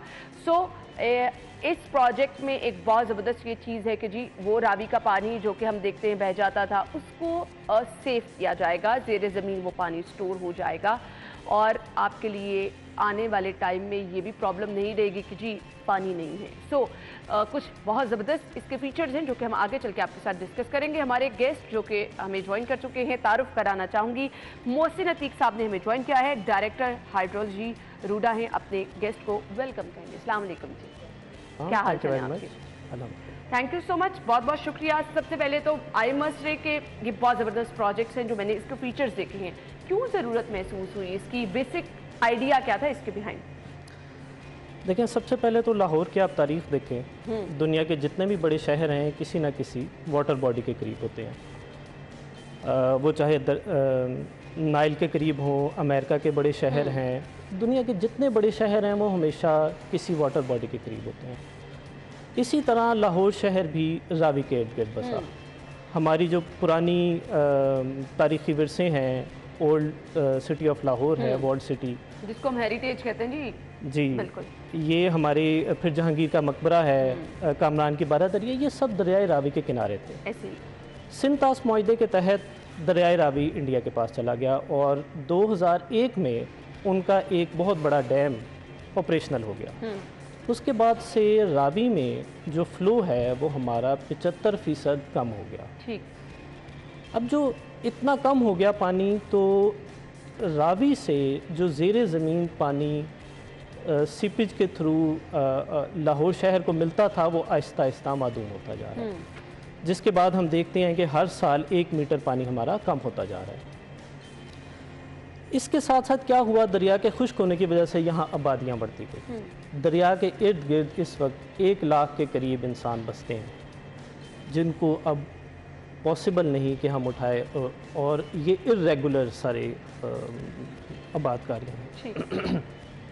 इस प्रोजेक्ट में एक बहुत ज़बरदस्त ये चीज़ है कि जी वो रावी का पानी जो कि हम देखते हैं बह जाता था, उसको सेफ किया जाएगा, ज़ेरे ज़मीन वो पानी स्टोर हो जाएगा और आपके लिए आने वाले टाइम में ये भी प्रॉब्लम नहीं रहेगी कि जी पानी नहीं है। कुछ बहुत ज़बरदस्त इसके फीचर्स हैं जो कि हम आगे चल के आपके साथ डिस्कस करेंगे। हमारे गेस्ट जो कि हमें ज्वाइन कर चुके हैं, तारुफ कराना चाहूँगी, मोहसिन अतीक साहब ने हमें ज्वाइन किया है, डायरेक्टर हाइड्रोलॉजी रूडा हैं। अपने गेस्ट को वेलकम करेंगे। अस्सलाम वालेकुम जी, क्या हाल चाल है आपके? थैंक यू सो मच, बहुत बहुत शुक्रिया। सबसे पहले तो आई मस्ट से कि ये बहुत ज़बरदस्त प्रोजेक्ट्स हैं जो मैंने इसके फीचर्स देखे हैं, क्यों ज़रूरत महसूस हुई, इसकी बेसिक आइडिया क्या था इसके बिहाइंड? देखें, सबसे पहले तो लाहौर की आप तारीख देखें, दुनिया के जितने भी बड़े शहर हैं किसी ना किसी वाटर बॉडी के करीब होते हैं। वो चाहे नाइल के करीब हों, अमेरिका के बड़े शहर हैं, दुनिया के जितने बड़े शहर हैं वो हमेशा किसी वाटर बॉडी के करीब होते हैं। इसी तरह लाहौर शहर भी रावी के इर्द गिर्द बसा। हमारी जो पुरानी तारीख़ी विरसे हैं, ओल्ड सिटी ऑफ लाहौर है, वर्ल्ड सिटी जिसको हम हेरिटेज कहते हैं जी बिल्कुल, ये हमारे फिर जहांगीर का मकबरा है, कामरान की बारादरिया, ये सब दरियाए रावी के किनारे थे। ऐसे ही सिंतास मुआहदे के तहत दरियाए रावी इंडिया के पास चला गया और 2001 में उनका एक बहुत बड़ा डैम ऑपरेशनल हो गया। उसके बाद से रावी में जो फ़्लो है वो हमारा 75% कम हो गया। ठीक, अब जो इतना कम हो गया पानी, तो रावी से जो ज़ेरे ज़मीन पानी सीपेज के थ्रू लाहौर शहर को मिलता था वो आहिस्ता आहिस्ता मादूम होता जा रहा है, जिसके बाद हम देखते हैं कि हर साल 1 मीटर पानी हमारा कम होता जा रहा है। इसके साथ साथ क्या हुआ, दरिया के खुश्क होने की वजह से यहाँ आबादियाँ बढ़ती गई। दरिया के इर्द गिर्द इस वक्त 1 लाख के करीब इंसान बसते हैं, जिनको अब पॉसिबल नहीं कि हम उठाए, और ये इर्रेगुलर सारे आबादकारियाँ हैं।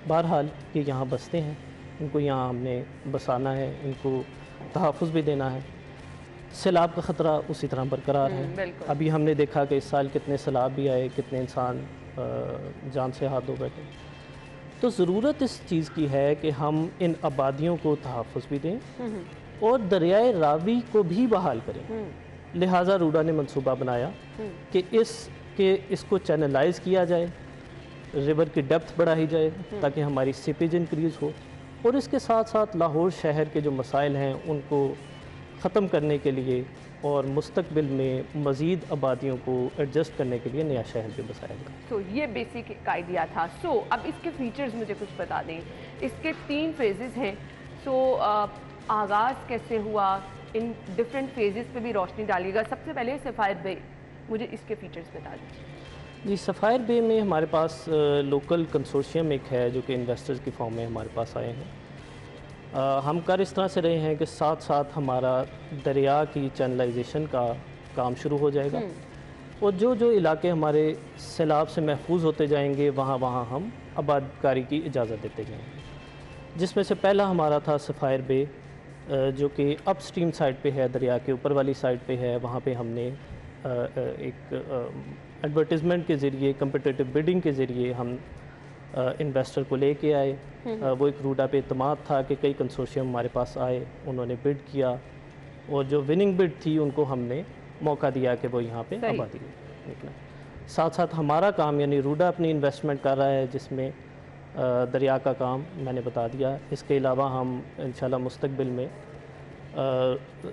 बहरहाल ये यहाँ बसते हैं, इनको यहाँ हमने बसाना है, इनको तहफ़्फ़ुज़ भी देना है। सैलाब का ख़तरा उसी तरह बरकरार है। अभी हमने देखा कि इस साल कितने सैलाब भी आए, कितने इंसान जान से हाथ धो बैठे। तो ज़रूरत इस चीज़ की है कि हम इन आबादियों को तहफ़्फ़ुज़ भी दें और दरियाए रावी को भी बहाल करें। लिहाजा रूडा ने मंसूबा बनाया कि इसको चैनलाइज़ किया जाए, रिवर की डेप्थ बढ़ाई जाए ताकि हमारी सीपेज इंक्रीज़ हो, और इसके साथ साथ लाहौर शहर के जो मसाइल हैं उनको ख़त्म करने के लिए और मुस्तकबिल में मज़ीद आबादियों को एडजस्ट करने के लिए नया शहर भी बसाया गया। तो ये बेसिक आइडिया था। अब इसके फीचर्स मुझे कुछ बता दें। इसके 3 फेजेस हैं। आगाज़ कैसे हुआ, इन डिफरेंट फेजेस पे भी रोशनी डालिएगा। सबसे पहले सफ़ायर बे, मुझे इसके फीचर्स बता दीजिए। जी, सफ़ायर बे में हमारे पास लोकल कंसोर्शियम एक है जो कि इन्वेस्टर्स की फॉर्म में हमारे पास आए हैं। हम कर इस तरह से रहे हैं कि साथ साथ हमारा दरिया की चैनलाइजेशन का काम शुरू हो जाएगा, और जो जो इलाके हमारे सैलाब से महफूज होते जाएंगे वहाँ वहाँ हम आबादकारी की इजाज़त देते जाएंगे। जिसमें से पहला हमारा था सफ़ायर बे, जो कि अपस्ट्रीम साइड पे है, दरिया के ऊपर वाली साइड पे है। वहाँ पे हमने एक एडवर्टिजमेंट के ज़रिए, कम्पिटिटिव बिडिंग के ज़रिए हम इन्वेस्टर को लेके आए। वो एक रूडा पे इत्मीनान था कि कई कंसोर्शियम हमारे पास आए, उन्होंने बिड किया और जो विनिंग बिड थी उनको हमने मौका दिया कि वो यहाँ पे आबादी निकला। साथ साथ हमारा काम यानी रूडा अपनी इन्वेस्टमेंट कर रहा है, जिसमें दरिया का काम मैंने बता दिया। इसके अलावा हम इंशाल्लाह मुस्तकबिल में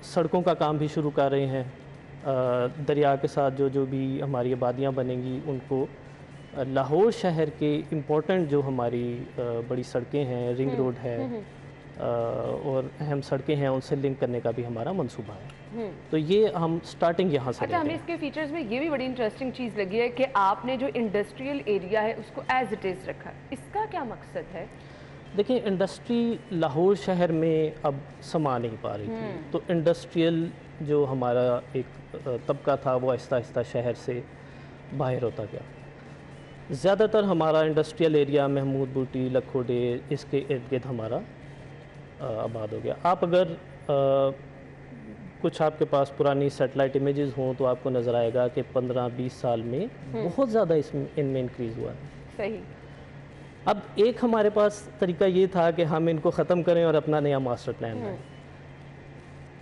सड़कों का काम भी शुरू कर रहे हैं। दरिया के साथ जो भी हमारी आबादियाँ बनेंगी उनको लाहौर शहर के इम्पोर्टेंट जो हमारी बड़ी सड़कें हैं, रिंग रोड है और अहम सड़कें हैं, उनसे लिंक करने का भी हमारा मंसूबा है। तो ये हम स्टार्टिंग यहाँ से। अच्छा, हमें इसके फीचर्स में ये भी बड़ी इंटरेस्टिंग चीज़ लगी है कि आपने जो इंडस्ट्रियल एरिया है उसको एज इट इज़ रखा। इसका क्या मकसद है? देखिए, इंडस्ट्री लाहौर शहर में अब समा नहीं पा रही थी, तो इंडस्ट्रियल जो हमारा एक तबका था वो आहिस्ता आहिस्ता शहर से बाहर होता गया। ज़्यादातर हमारा इंडस्ट्रियल एरिया महमूद बूटी, लखोडे, इसके इर्द गिर्द हमारा आबाद हो गया। आप अगर कुछ आपके पास पुरानी सैटेलाइट इमेजेस हों तो आपको नज़र आएगा कि 15-20 साल में बहुत ज़्यादा इनमें इंक्रीज़ हुआ है। सही। अब एक हमारे पास तरीका ये था कि हम इनको ख़त्म करें और अपना नया मास्टर प्लान बनाएं।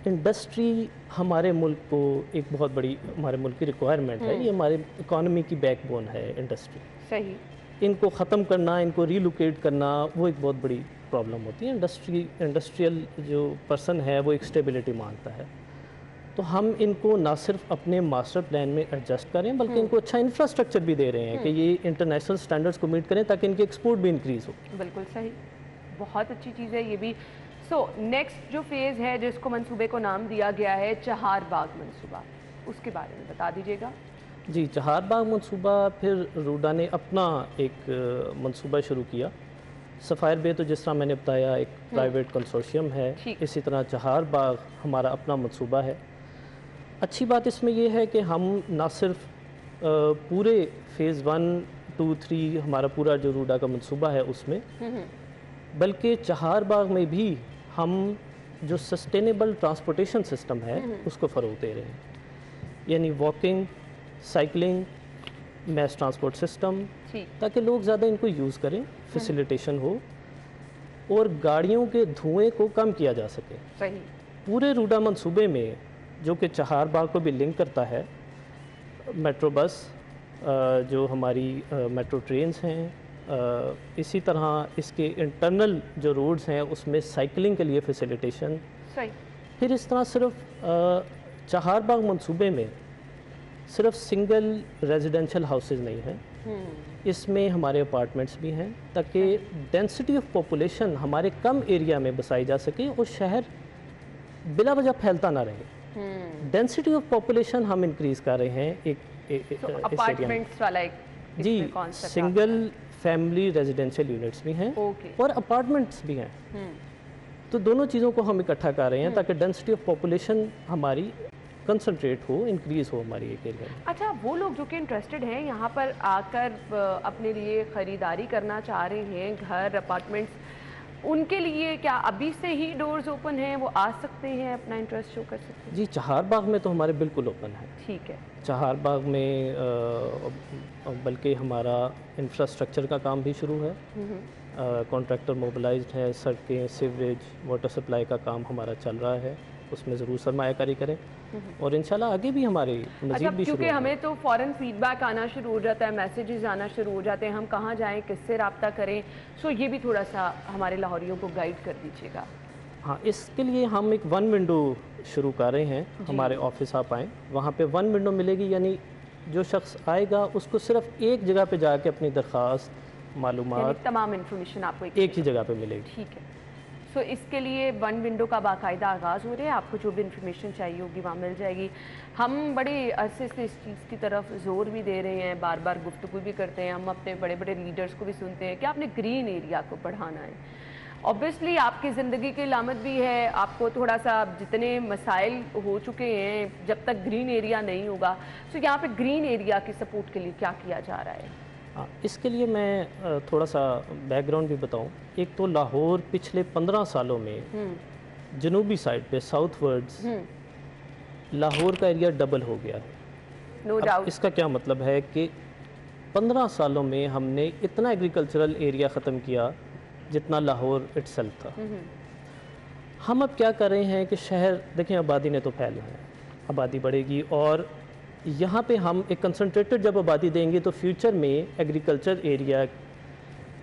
इंडस्ट्री हमारे मुल्क को एक बहुत बड़ी हमारे मुल्क की रिक्वायरमेंट है, ये हमारे इकॉनमी की बैकबोन है इंडस्ट्री। सही। इनको ख़त्म करना, इनको रीलोकेट करना वो एक बहुत बड़ी प्रॉब्लम होती है। इंडस्ट्रियल जो पर्सन है वो एक स्टेबिलिटी मांगता है। तो हम इनको ना सिर्फ अपने मास्टर प्लान में एडजस्ट करें बल्कि इनको अच्छा इंफ्रास्ट्रक्चर भी दे रहे हैं कि ये इंटरनेशनल स्टैंडर्ड्स को मीट करें ताकि इनके एक्सपोर्ट भी इंक्रीज़ हो। बिल्कुल सही, बहुत अच्छी चीज़ है ये भी। सो नेक्स्ट जो फेज़ है जिसको मंसूबे को नाम दिया गया है चहार बाग मंसूबा, उसके बारे में बता दीजिएगा। जी, चहार बाग मंसूबा फिर रूडा ने अपना एक मंसूबा शुरू किया। सफ़ायर बे तो जिस तरह मैंने बताया एक प्राइवेट कंसोर्शियम है, इसी तरह चहार बाग हमारा अपना मंसूबा है। अच्छी बात इसमें यह है कि हम ना सिर्फ पूरे फ़ेज़ 1, 2, 3 हमारा पूरा जो रूडा का मंसूबा है उसमें, बल्कि चहार बाग में भी हम जो सस्टेनेबल ट्रांसपोर्टेशन सिस्टम है उसको फ़रोग़ दे रहे हैं। यानी walking, cycling, mass transport system, ताकि लोग ज़्यादा इनको यूज़ करें, फैसिलिटेशन हो और गाड़ियों के धुएँ को कम किया जा सके। सही। पूरे रूडा मंसूबे में जो कि चहार बाग को भी लिंक करता है, मेट्रो बस, जो हमारी मेट्रो ट्रेन्स हैं, इसी तरह इसके इंटरनल जो रोड्स हैं उसमें साइकिलिंग के लिए फैसिलिटेशन। सही। फिर इस तरह सिर्फ चहार बाग मंसूबे में सिर्फ सिंगल रेजिडेंशियल हाउसेज नहीं हैं, इसमें हमारे अपार्टमेंट्स भी हैं ताकि डेंसिटी ऑफ पॉपुलेशन हमारे कम एरिया में बसाई जा सके और शहर बिला वजह फैलता ना रहे। डेंसिटी ऑफ पॉपुलेशन हम इंक्रीज़ कर रहे हैं एक अपार्टमेंट्स वाला एक जी, सिंगल फैमिली रेजिडेंशियल यूनिट्स भी हैं और अपार्टमेंट्स भी हैं। तो दोनों चीज़ों को हम इकट्ठा कर रहे हैं ताकि डेंसिटी ऑफ पॉपुलेशन हमारी कंसंट्रेट हो, इंक्रीज़ हो हमारी एक एरिया में। अच्छा, वो लोग जो कि इंटरेस्टेड हैं यहाँ पर आकर अपने लिए ख़रीदारी करना चाह रहे हैं, घर, अपार्टमेंट्स, उनके लिए क्या अभी से ही डोर्स ओपन हैं, वो आ सकते हैं, अपना इंटरेस्ट शो कर सकते हैं? जी, चहार बाग में तो हमारे बिल्कुल ओपन है। ठीक है। चहार बाग में बल्कि हमारा इंफ्रास्ट्रक्चर का काम भी शुरू है, कॉन्ट्रैक्टर मोबिलाइज्ड है, सड़कें, सीवरेज, वाटर सप्लाई का काम हमारा चल रहा है, उसमें ज़रूर सरमायाकारी करें और इंशाल्लाह आगे भी हमारे मज़ीद भी क्योंकि हमें तो फ़ौरन फीडबैक आना शुरू हो जाता है, मैसेजेस आना शुरू हो जाते हैं, हम कहाँ जाएं, किससे रब्ता करें, सो ये भी थोड़ा सा हमारे लाहौरियों को गाइड कर दीजिएगा। हाँ, इसके लिए हम एक 1 विंडो शुरू कर रहे हैं। हमारे ऑफिस आप आएँ, वहाँ पे 1 विंडो मिलेगी, यानी जो शख्स आएगा उसको सिर्फ एक जगह पे जाके अपनी दरख्वास्त, मालूमात, तमाम इन्फॉर्मेशन आपको एक ही जगह पे मिलेगी। ठीक है। सो इसके लिए 1 विंडो का बाकायदा आगाज़ हो रहा है, आपको जो भी इन्फॉर्मेशन चाहिए होगी वहाँ मिल जाएगी। हम बड़े अरसे से इस चीज़ की तरफ ज़ोर भी दे रहे हैं, बार बार गुफ्तगू भी करते हैं, हम अपने बड़े बड़े लीडर्स को भी सुनते हैं कि आपने ग्रीन एरिया को बढ़ाना है। ऑब्वियसली आपकी ज़िंदगी की लामत भी है, आपको थोड़ा सा जितने मसाइल हो चुके हैं, जब तक ग्रीन एरिया नहीं होगा, तो यहाँ पे ग्रीन एरिया की सपोर्ट के लिए क्या किया जा रहा है? हाँ, इसके लिए मैं थोड़ा सा बैकग्राउंड भी बताऊं। एक तो लाहौर पिछले 15 सालों में जनूबी साइड पे साउथ वर्ड्स लाहौर का एरिया डबल हो गया है। नो अब डाउट। इसका क्या मतलब है कि 15 सालों में हमने इतना एग्रीकल्चरल एरिया ख़त्म किया जितना लाहौर इटसेल्फ था। हम अब क्या कर रहे हैं कि शहर देखें, आबादी ने तो फैलना है, आबादी बढ़ेगी और यहाँ पे हम एक कंसंट्रेटेड जब आबादी देंगे तो फ्यूचर में एग्रीकल्चर एरिया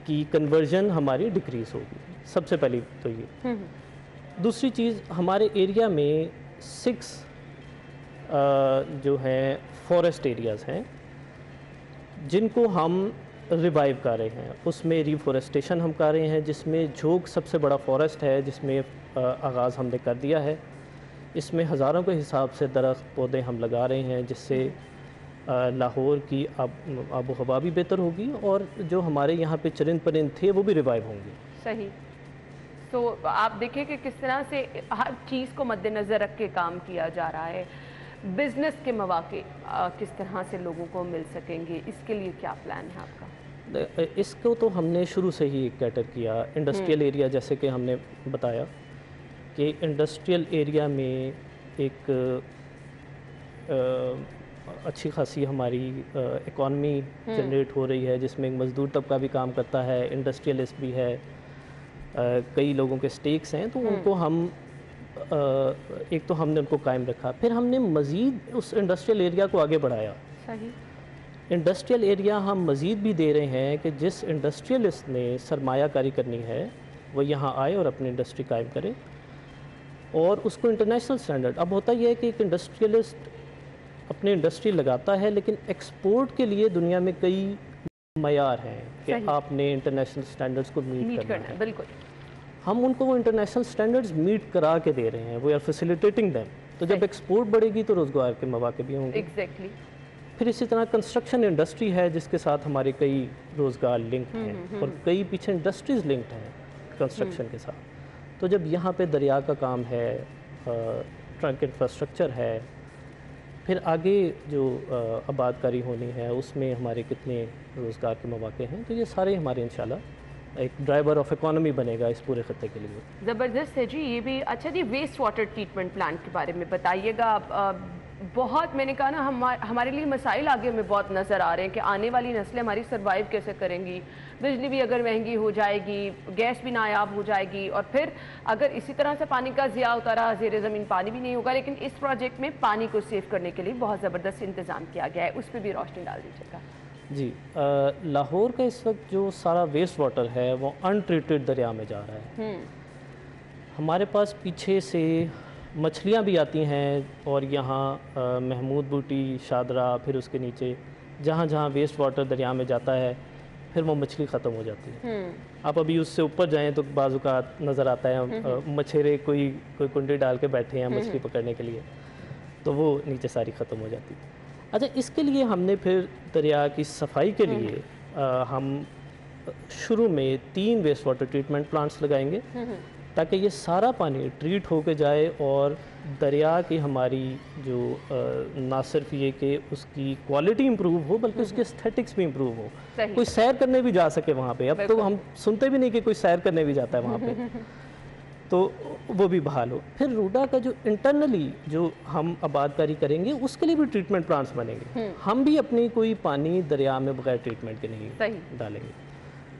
की कन्वर्जन हमारी डिक्रीज़ होगी। सबसे पहली तो ये। दूसरी चीज़, हमारे एरिया में 6 जो हैं फॉरेस्ट एरियाज़ हैं जिनको हम रिवाइव कर रहे हैं। उसमें रिफॉरेस्टेशन हम कर रहे हैं, जिसमें झोंक सबसे बड़ा फॉरेस्ट है, जिसमें आगाज़ हमने कर दिया है। इसमें हज़ारों के हिसाब से दरख्त पौधे हम लगा रहे हैं, जिससे लाहौर की आबो हवा भी बेहतर होगी और जो हमारे यहाँ पे चरिंद परिंद थे वो भी रिवाइव होंगे। सही। तो आप देखें कि किस तरह से हर चीज़ को मद्देनज़र रख के काम किया जा रहा है। बिजनेस के मौके किस तरह से लोगों को मिल सकेंगे, इसके लिए क्या प्लान है आपका? इसको तो हमने शुरू से ही कैटर किया। इंडस्ट्रियल एरिया, जैसे कि हमने बताया कि इंडस्ट्रियल एरिया में एक अच्छी खासी हमारी इकॉनमी जनरेट हो रही है, जिसमें एक मज़दूर तबका भी काम करता है, इंडस्ट्रियलिस्ट भी है, कई लोगों के स्टेक्स हैं, तो उनको हम एक तो हमने उनको कायम रखा, फिर हमने मज़ीद उस इंडस्ट्रियल एरिया को आगे बढ़ाया। सही। इंडस्ट्रियल एरिया हम मज़ीद भी दे रहे हैं कि जिस इंडस्ट्रियलिस्ट ने सरमायाकारी करनी है वो यहाँ आए और अपनी इंडस्ट्री कायम करे और उसको इंटरनेशनल स्टैंडर्ड। अब होता यह है कि एक इंडस्ट्रियलिस्ट अपनी इंडस्ट्री लगाता है, लेकिन एक्सपोर्ट के लिए दुनिया में कई मयार हैं कि आपने इंटरनेशनल स्टैंडर्ड्स को मीट करना है। बिल्कुल। हम उनको वो इंटरनेशनल स्टैंडर्ड्स मीट करा के दे रहे हैं, वी आर फैसिलिटेटिंग दैम। तो जब एक्सपोर्ट बढ़ेगी तो रोज़गार के मौके भी होंगे। एग्जैक्टली। फिर इसी तरह कंस्ट्रक्शन इंडस्ट्री है, जिसके साथ हमारे कई रोज़गार लिंक हैं और कई पीछे इंडस्ट्रीज़ लिंक्ड हैं कंस्ट्रक्शन के साथ। तो जब यहाँ पे दरिया का काम है, ट्रंक इंफ्रास्ट्रक्चर है, फिर आगे जो आबादकारी होनी है उसमें हमारे कितने रोज़गार के मौके हैं, तो ये सारे हमारे इंशाल्लाह एक ड्राइवर ऑफ इकोनॉमी बनेगा इस पूरे खत्ते के लिए। ज़बरदस्त है जी ये भी। अच्छा जी, वेस्ट वाटर ट्रीटमेंट प्लांट के बारे में बताइएगा। बहुत मैंने कहा ना, हमारे लिए मसाइल आगे हमें बहुत नज़र आ रहे हैं कि आने वाली नस्लें हमारी सर्वाइव कैसे करेंगी। बिजली भी अगर महंगी हो जाएगी, गैस भी नायाब हो जाएगी, और फिर अगर इसी तरह से पानी का ज़िया होता रहा, ज़ेरे ज़मीन पानी भी नहीं होगा। लेकिन इस प्रोजेक्ट में पानी को सेव करने के लिए बहुत ज़बरदस्त इंतज़ाम किया गया है, उस पर भी रोशनी डाल दीजिएगा। जी, लाहौर का इस वक्त जो सारा वेस्ट वाटर है वो अनट्रीटेड दरिया में जा रहा है। हमारे पास पीछे से मछलियाँ भी आती हैं और यहाँ महमूद बूटी, शादरा, फिर उसके नीचे जहाँ जहाँ वेस्ट वाटर दरिया में जाता है फिर वो मछली ख़त्म हो जाती है। आप अभी उससे ऊपर जाएं तो बाज़ुकात नज़र आता है मछेरे कोई कुंडी डाल के बैठे हैं मछली पकड़ने के लिए, तो वो नीचे सारी ख़त्म हो जाती है। अच्छा, इसके लिए हमने फिर दरिया की सफाई के लिए हम शुरू में 3 वेस्ट वाटर ट्रीटमेंट प्लांट्स लगाएंगे ताकि ये सारा पानी ट्रीट होके जाए और दरिया की हमारी जो ना सिर्फ ये कि उसकी क्वालिटी इंप्रूव हो बल्कि उसके एस्थेटिक्स भी इंप्रूव हो, कोई सैर करने भी जा सके वहाँ पे। अब तो हम सुनते भी नहीं कि कोई सैर करने भी जाता है वहाँ पे, तो वो भी बहाल हो। फिर रूडा का जो इंटरनली जो हम आबादकारी करेंगे उसके लिए भी ट्रीटमेंट प्लांट्स बनेंगे। हम भी अपनी कोई पानी दरिया में बगैर ट्रीटमेंट के नहीं डालेंगे।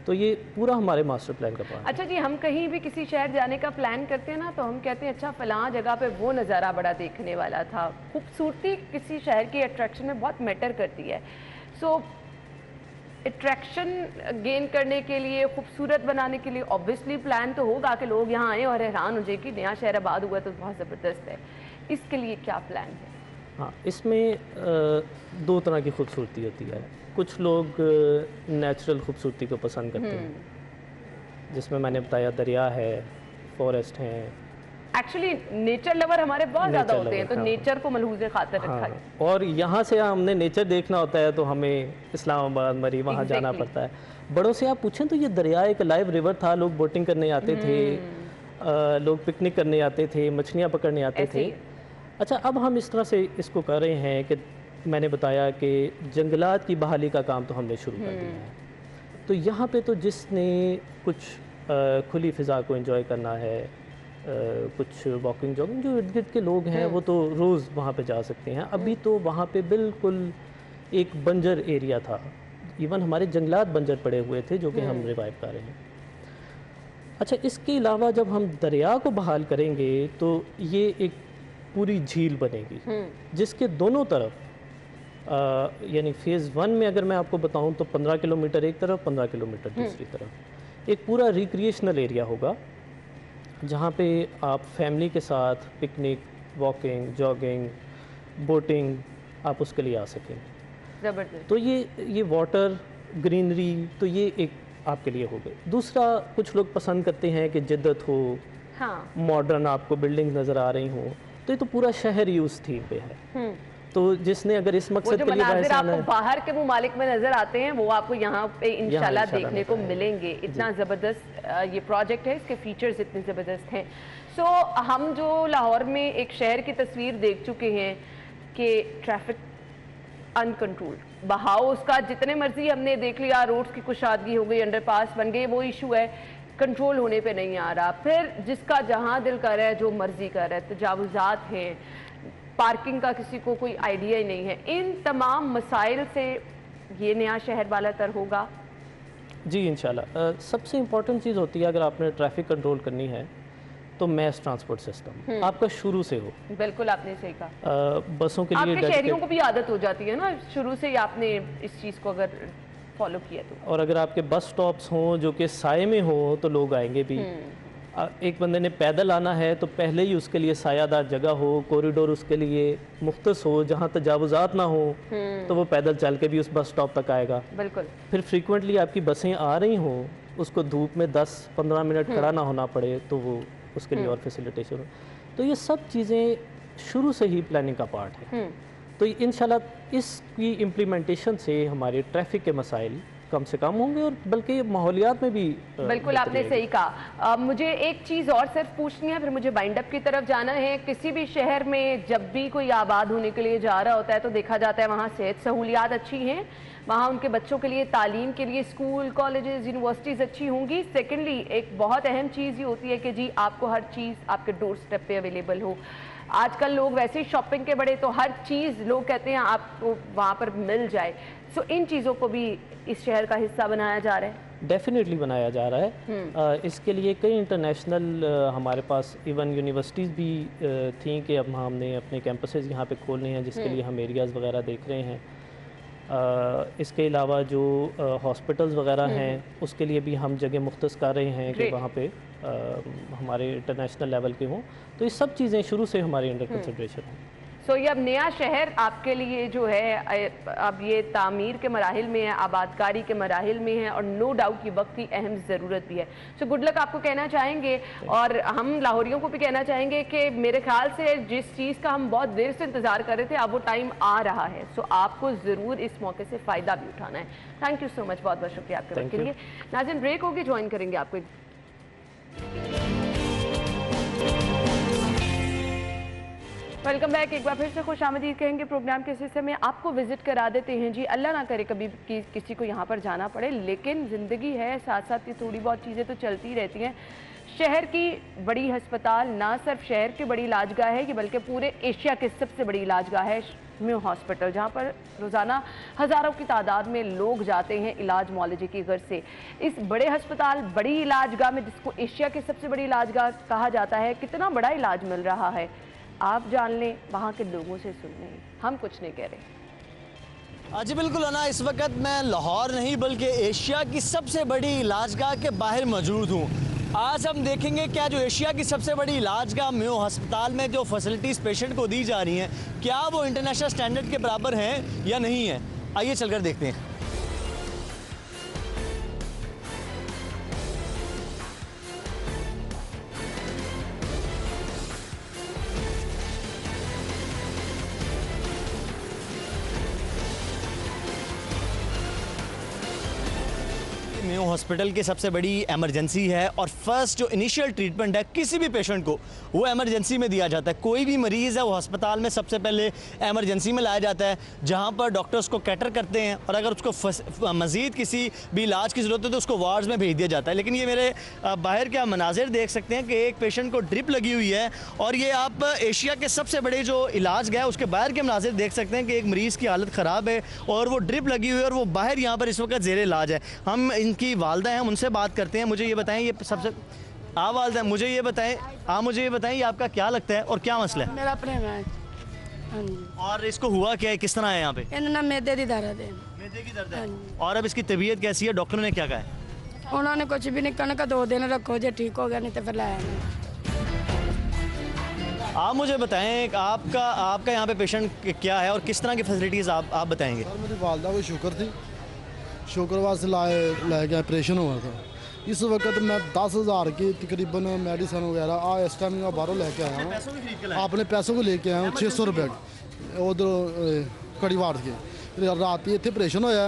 तो ये पूरा हमारे मास्टर प्लान का पार्ट है। अच्छा जी, हम कहीं भी किसी शहर जाने का प्लान करते हैं ना, तो हम कहते हैं अच्छा फलां जगह पे वो नज़ारा बड़ा देखने वाला था। खूबसूरती किसी शहर की अट्रैक्शन में बहुत मैटर करती है। सो अट्रैक्शन गेन करने के लिए, खूबसूरत बनाने के लिए ऑब्वियसली प्लान तो होगा कि लोग यहाँ आएँ और हैरान हो जाए कि नया शहर आबाद हुआ तो बहुत ज़बरदस्त है। इसके लिए क्या प्लान है? हाँ, इसमें 2 तरह की खूबसूरती होती है। कुछ लोग नेचुरल खूबसूरती को पसंद करते हैं, जिसमें मैंने बताया दरिया है, फॉरेस्ट हैं। एक्चुअली नेचर लवर हमारे बहुत ज़्यादा होते हैं, तो नेचर को मलहूज़े खातिर रखा है। और यहाँ से हमने नेचर देखना होता है तो हमें इस्लामाबाद, मरी, वहाँ जाना पड़ता है। बड़ों से आप पूछें तो ये दरिया एक लाइव रिवर था, लोग बोटिंग करने आते थे, लोग पिकनिक करने आते थे, मछलियाँ पकड़ने आते थे। अच्छा, अब हम इस तरह से इसको कर रहे हैं कि मैंने बताया कि जंगलात की बहाली का काम तो हमने शुरू कर दिया है। तो यहाँ पे तो जिसने कुछ खुली फ़िज़ा को एंजॉय करना है, कुछ वॉकिंग जॉगिंग जो इर्द गिर्द के लोग हैं वो तो रोज़ वहाँ पे जा सकते हैं। अभी तो वहाँ पे बिल्कुल एक बंजर एरिया था, इवन हमारे जंगलात बंजर पड़े हुए थे जो कि हम रिवाइव कर रहे हैं। अच्छा, इसके अलावा जब हम दरिया को बहाल करेंगे तो ये एक पूरी झील बनेगी जिसके दोनों तरफ यानी फ़ेज़ 1 में अगर मैं आपको बताऊं तो 15 किलोमीटर एक तरफ, 15 किलोमीटर दूसरी तरफ एक पूरा रिक्रिएशनल एरिया होगा जहाँ पे आप फैमिली के साथ पिकनिक, वॉकिंग, जॉगिंग, बोटिंग आप उसके लिए आ सकें। ज़बरदस्त। तो ये वाटर, ग्रीनरी, तो ये एक आपके लिए हो गए। दूसरा, कुछ लोग पसंद करते हैं कि जिद्दत हो, हाँ, मॉडर्न आपको बिल्डिंग्स नज़र आ रही हों, तो ये तो पूरा शहर ही उस थीम पे है। तो जिसने अगर इस मकसद के लिए मनाजिर आपको बाहर के मुमालिक में नजर आते हैं वो आपको यहाँ पे इंशाल्लाह देखने को मिलेंगे। इतना ज़बरदस्त ये प्रोजेक्ट है, इसके फीचर्स इतने ज़बरदस्त हैं। सो हम जो लाहौर में एक शहर की तस्वीर देख चुके हैं कि ट्रैफिक अनकंट्रोल, बहाव उसका जितने मर्जी हमने देख लिया, रोड्स की कुशादगी हो गई, अंडरपास बन गए, वो इशू है, कंट्रोल होने पे नहीं आ रहा। फिर जिसका जहाँ दिल कर रहा है जो मर्जी कर रहा है, तजावुजात हैं, पार्किंग का किसी को कोई आइडिया ही नहीं है। इन तमाम मसाइल से ये नया शहर वाला तर होगा जी इंशाल्लाह। सबसे इम्पॉर्टेंट चीज़ होती है अगर आपने ट्रैफिक कंट्रोल करनी है तो मैस ट्रांसपोर्ट सिस्टम आपका शुरू से हो। बिल्कुल आपने सही कहा। बसों के लिए आपके शहरियों को भी आदत हो जाती है ना शुरू से ही, आपने इस चीज़ को अगर फॉलो किया तो। और अगर आपके बस स्टॉप्स हों जो कि साए में हो तो लोग आएंगे भी। एक बंदे ने पैदल आना है तो पहले ही उसके लिए सायादार जगह हो, कॉरिडोर उसके लिए मुख्तस हो जहाँ तजावुजात ना हो, तो वो पैदल चल के भी उस बस स्टॉप तक आएगा। बिल्कुल। फिर फ्रीक्वेंटली आपकी बसें आ रही हों, उसको धूप में 10-15 मिनट खड़ा ना होना पड़े, तो वो उसके लिए और फैसिलिटेशन हो। तो ये सब चीज़ें शुरू से ही प्लानिंग का पार्ट है। तो इंशाल्लाह इसकी इम्प्लीमेंटेशन से हमारे ट्रैफिक के मसाइल कम से कम होंगे और बल्कि माहौलियात में भी बिल्कुल आपने सही कहा। मुझे एक चीज़ और सिर्फ पूछनी है, फिर मुझे बाइंड अप की तरफ जाना है। किसी भी शहर में जब भी कोई आबाद होने के लिए जा रहा होता है तो देखा जाता है वहाँ सेहत सहूलियात अच्छी हैं, वहाँ उनके बच्चों के लिए तालीम के लिए स्कूल, कॉलेजेस, यूनिवर्सिटीज़ अच्छी होंगी। सेकेंडली एक बहुत अहम चीज़ ये होती है कि जी आपको हर चीज़ आपके डोर स्टेप पे अवेलेबल हो। आजकल लोग वैसे ही शॉपिंग के बड़े, तो हर चीज़ लोग कहते हैं आपको वहाँ पर मिल जाए। सो इन चीज़ों को भी इस शहर का हिस्सा बनाया जा रहा है। डेफिनेटली बनाया जा रहा है। इसके लिए कई इंटरनेशनल हमारे पास इवन यूनिवर्सिटीज़ भी थी कि अब हमने अपने कैंपसेस यहाँ पे खोलने हैं, जिसके लिए हम एरियाज़ वगैरह देख रहे हैं। इसके अलावा जो हॉस्पिटल्स वगैरह हैं उसके लिए भी हम जगह मुख्तस कर रहे हैं कि वहाँ पे हमारे इंटरनेशनल लेवल के हों। तो ये सब चीज़ें शुरू से हमारे अंडर कंसिडरेशन हैं। सो ये अब नया शहर आपके लिए जो है अब ये तामीर के मराहिल में है, आबादकारी के मराहिल में है और नो डाउट ये वक्त की अहम ज़रूरत भी है। सो गुड लक आपको कहना चाहेंगे और हम लाहौरियों को भी कहना चाहेंगे कि मेरे ख्याल से जिस चीज़ का हम बहुत देर से इंतज़ार कर रहे थे अब वो टाइम आ रहा है। सो आपको ज़रूर इस मौके से फ़ायदा भी उठाना है। थैंक यू सो मच, बहुत बहुत शुक्रिया आपके वक्त के लिए। नाज़रीन ब्रेक होगी, ज्वाइन करेंगे आपको। Welcome back. एक बार फिर से खुश आमदीद कहेंगे प्रोग्राम के हिस्से में। आपको विजिट करा देते हैं जी। अल्लाह ना करे कभी किसी को यहाँ पर जाना पड़े, लेकिन ज़िंदगी है, साथ साथ ये थोड़ी बहुत चीज़ें तो चलती रहती हैं। शहर की बड़ी हस्पताल ना सिर्फ शहर की बड़ी इलाजगाह है, ये बल्कि पूरे एशिया की सबसे बड़ी इलाजगाह है म्यू हॉस्पिटल, जहाँ पर रोज़ाना हज़ारों की तादाद में लोग जाते हैं इलाज मुआलजे की गर्ज से। इस बड़े हस्पताल, बड़ी इलाजगाह में, जिसको एशिया की सबसे बड़ी इलाजगाह कहा जाता है, कितना बड़ा इलाज मिल रहा है आप जान लें, वहाँ के लोगों से सुन लें, हम कुछ नहीं कह रहे। जी बिल्कुल है ना, इस वक्त मैं लाहौर नहीं बल्कि एशिया की सबसे बड़ी इलाजगाह के बाहर मौजूद हूँ। आज हम देखेंगे क्या जो एशिया की सबसे बड़ी इलाजगाह मेयो अस्पताल में जो फैसिलिटीज़ पेशेंट को दी जा रही हैं, क्या वो इंटरनेशनल स्टैंडर्ड के बराबर हैं या नहीं है। आइए चलकर देखते हैं। मेयो हॉस्पिटल की सबसे बड़ी एमरजेंसी है और फर्स्ट जो इनिशियल ट्रीटमेंट है किसी भी पेशेंट को वो एमरजेंसी में दिया जाता है। कोई भी मरीज़ है वो अस्पताल में सबसे पहले एमरजेंसी में लाया जाता है, जहाँ पर डॉक्टर्स को कैटर करते हैं और अगर उसको मज़ीद किसी भी इलाज की ज़रूरत है तो उसको वार्ड्स में भेज दिया जाता है। लेकिन ये मेरे बाहर के मनाजिर देख सकते हैं कि एक पेशेंट को ड्रिप लगी हुई है और ये आप एशिया के सबसे बड़े जो इलाज गया उसके बाहर के मनाजिर देख सकते हैं कि एक मरीज़ की हालत ख़राब है और वो ड्रिप लगी हुई है और वो बाहर यहाँ पर इस वक्त ज़ेरे इलाज है। हम इनकी वालदा हैं, उनसे बात करते हैं। मुझे ये बताएं, ये सबसे आप वालदा हैं, मुझे ये बताएं ये आपका क्या लगता है और क्या मसला है? मेरा प्रेम है। हाँ जी। और इसको हुआ क्या है, किस तरह है यहाँ पे? इन्होंने मैदे की दर्द है। मैदे की दर्द है। और अब इसकी तबीयत कैसी है, डॉक्टरों ने क्या कहा है? उन्होंने कुछ भी नहीं कहने का 2 दिन रखो, जो ठीक हो गया नहीं तो फिर लाया नहीं। आप मुझे बताएं आपका यहाँ पे पेशेंट क्या है और किस तरह की फैसिलिटीज़ आप बताएंगे? सर मेरी वालदा को शुगर थी, शुक्रवार से लाए गया, ऑपरेशन हुआ था। इस वक्त मैं 10,000 की तकरीबन मेडिसिन वगैरह इस टाइम मैं बाहरों लेके आया हूँ, अपने पैसों को लेके आया हूँ 600 रुपये उधर कड़ीवाड़ के। रात इतने ऑपरेशन होया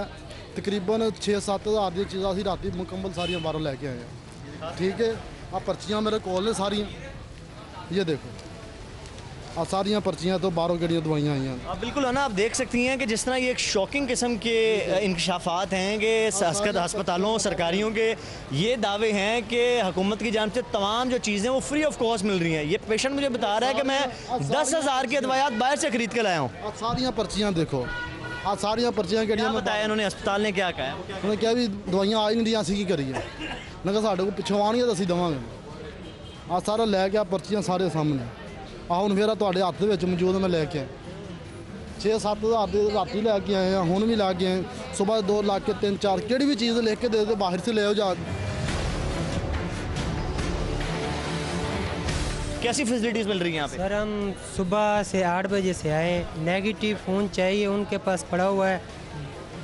तकरीबन 6-7 हज़ार दी चीज़ा असी रात मुकम्मल सारिया बाहरों लैके आए हैं। ठीक है, आ पर्चियाँ मेरे कोल ने सारिया, ये देखो आ सारियाँ पर्चियाँ तो बाहरों गड़ियाँ दवाइयाँ आई हैं। बिल्कुल है ना, आप देख सकती हैं कि जिस तरह ये एक शॉकिंग किस्म के इंकशाफात हैं कि अस्पतालों सरकारियों के ये दावे हैं कि हुकूमत की जानिब से तमाम जो चीज़ें वो फ्री ऑफ कॉस्ट मिल रही हैं। ये पेशेंट मुझे बता रहा है कि मैं 10,000 की दवाइयाँ बाहर से खरीद कर लाया हूँ। सारियाँ पर्चियाँ देखो, आ सारियाँ पर्चियाँ गड़ियाँ बताया इन्होंने, अस्पताल ने क्या कहा? उन्होंने क्या भी दवाइयाँ आ ही नहीं दी, असी की करिए मैं कहा साढ़े को पिछों आनी तो असी देवांगे। आ सारा लैके आ पर्चियाँ सारे सामने आ हूँ फिर तुहाडे हत्थ विच मौजूद मैं लैके आया 6-7 हज़ार की राती लैके आए हैं, हुण भी लैके आए, सुबह 2 लाख के 3-4 केड़ी भी चीज़ लिख के दे दे बाहर से ले आओ जा। कैसी फैसिलिटीज़ मिल रही हैं यहाँ पे? सर हम सुबह से 8 बजे से आए, नेगेटिव फ़ोन चाहिए, उनके पास पड़ा हुआ है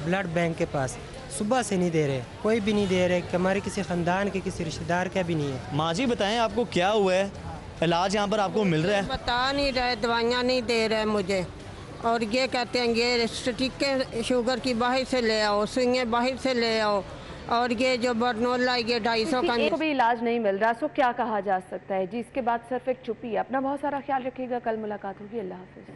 ब्लड बैंक के पास, सुबह से नहीं दे रहे, कोई भी नहीं दे रहे, हमारे किसी ख़ानदान के किसी रिश्तेदार का भी नहीं है। माँ जी बताएं आपको क्या हुआ है, इलाज यहाँ पर आपको मिल रहा है? बता नहीं रहे, दवाइयाँ नहीं दे रहे मुझे और ये कहते हैं ये स्टिक शुगर की बाहर से ले आओ, सुइयाँ बाहर से ले आओ और ये जो बर्नोला ये 250 का को भी इलाज नहीं मिल रहा। सो क्या कहा जा सकता है जी? इसके बाद सिर्फ एक चुप्पी है। अपना बहुत सारा ख्याल रखिएगा, कल मुलाकात होगी। अल्लाह हाफिज़।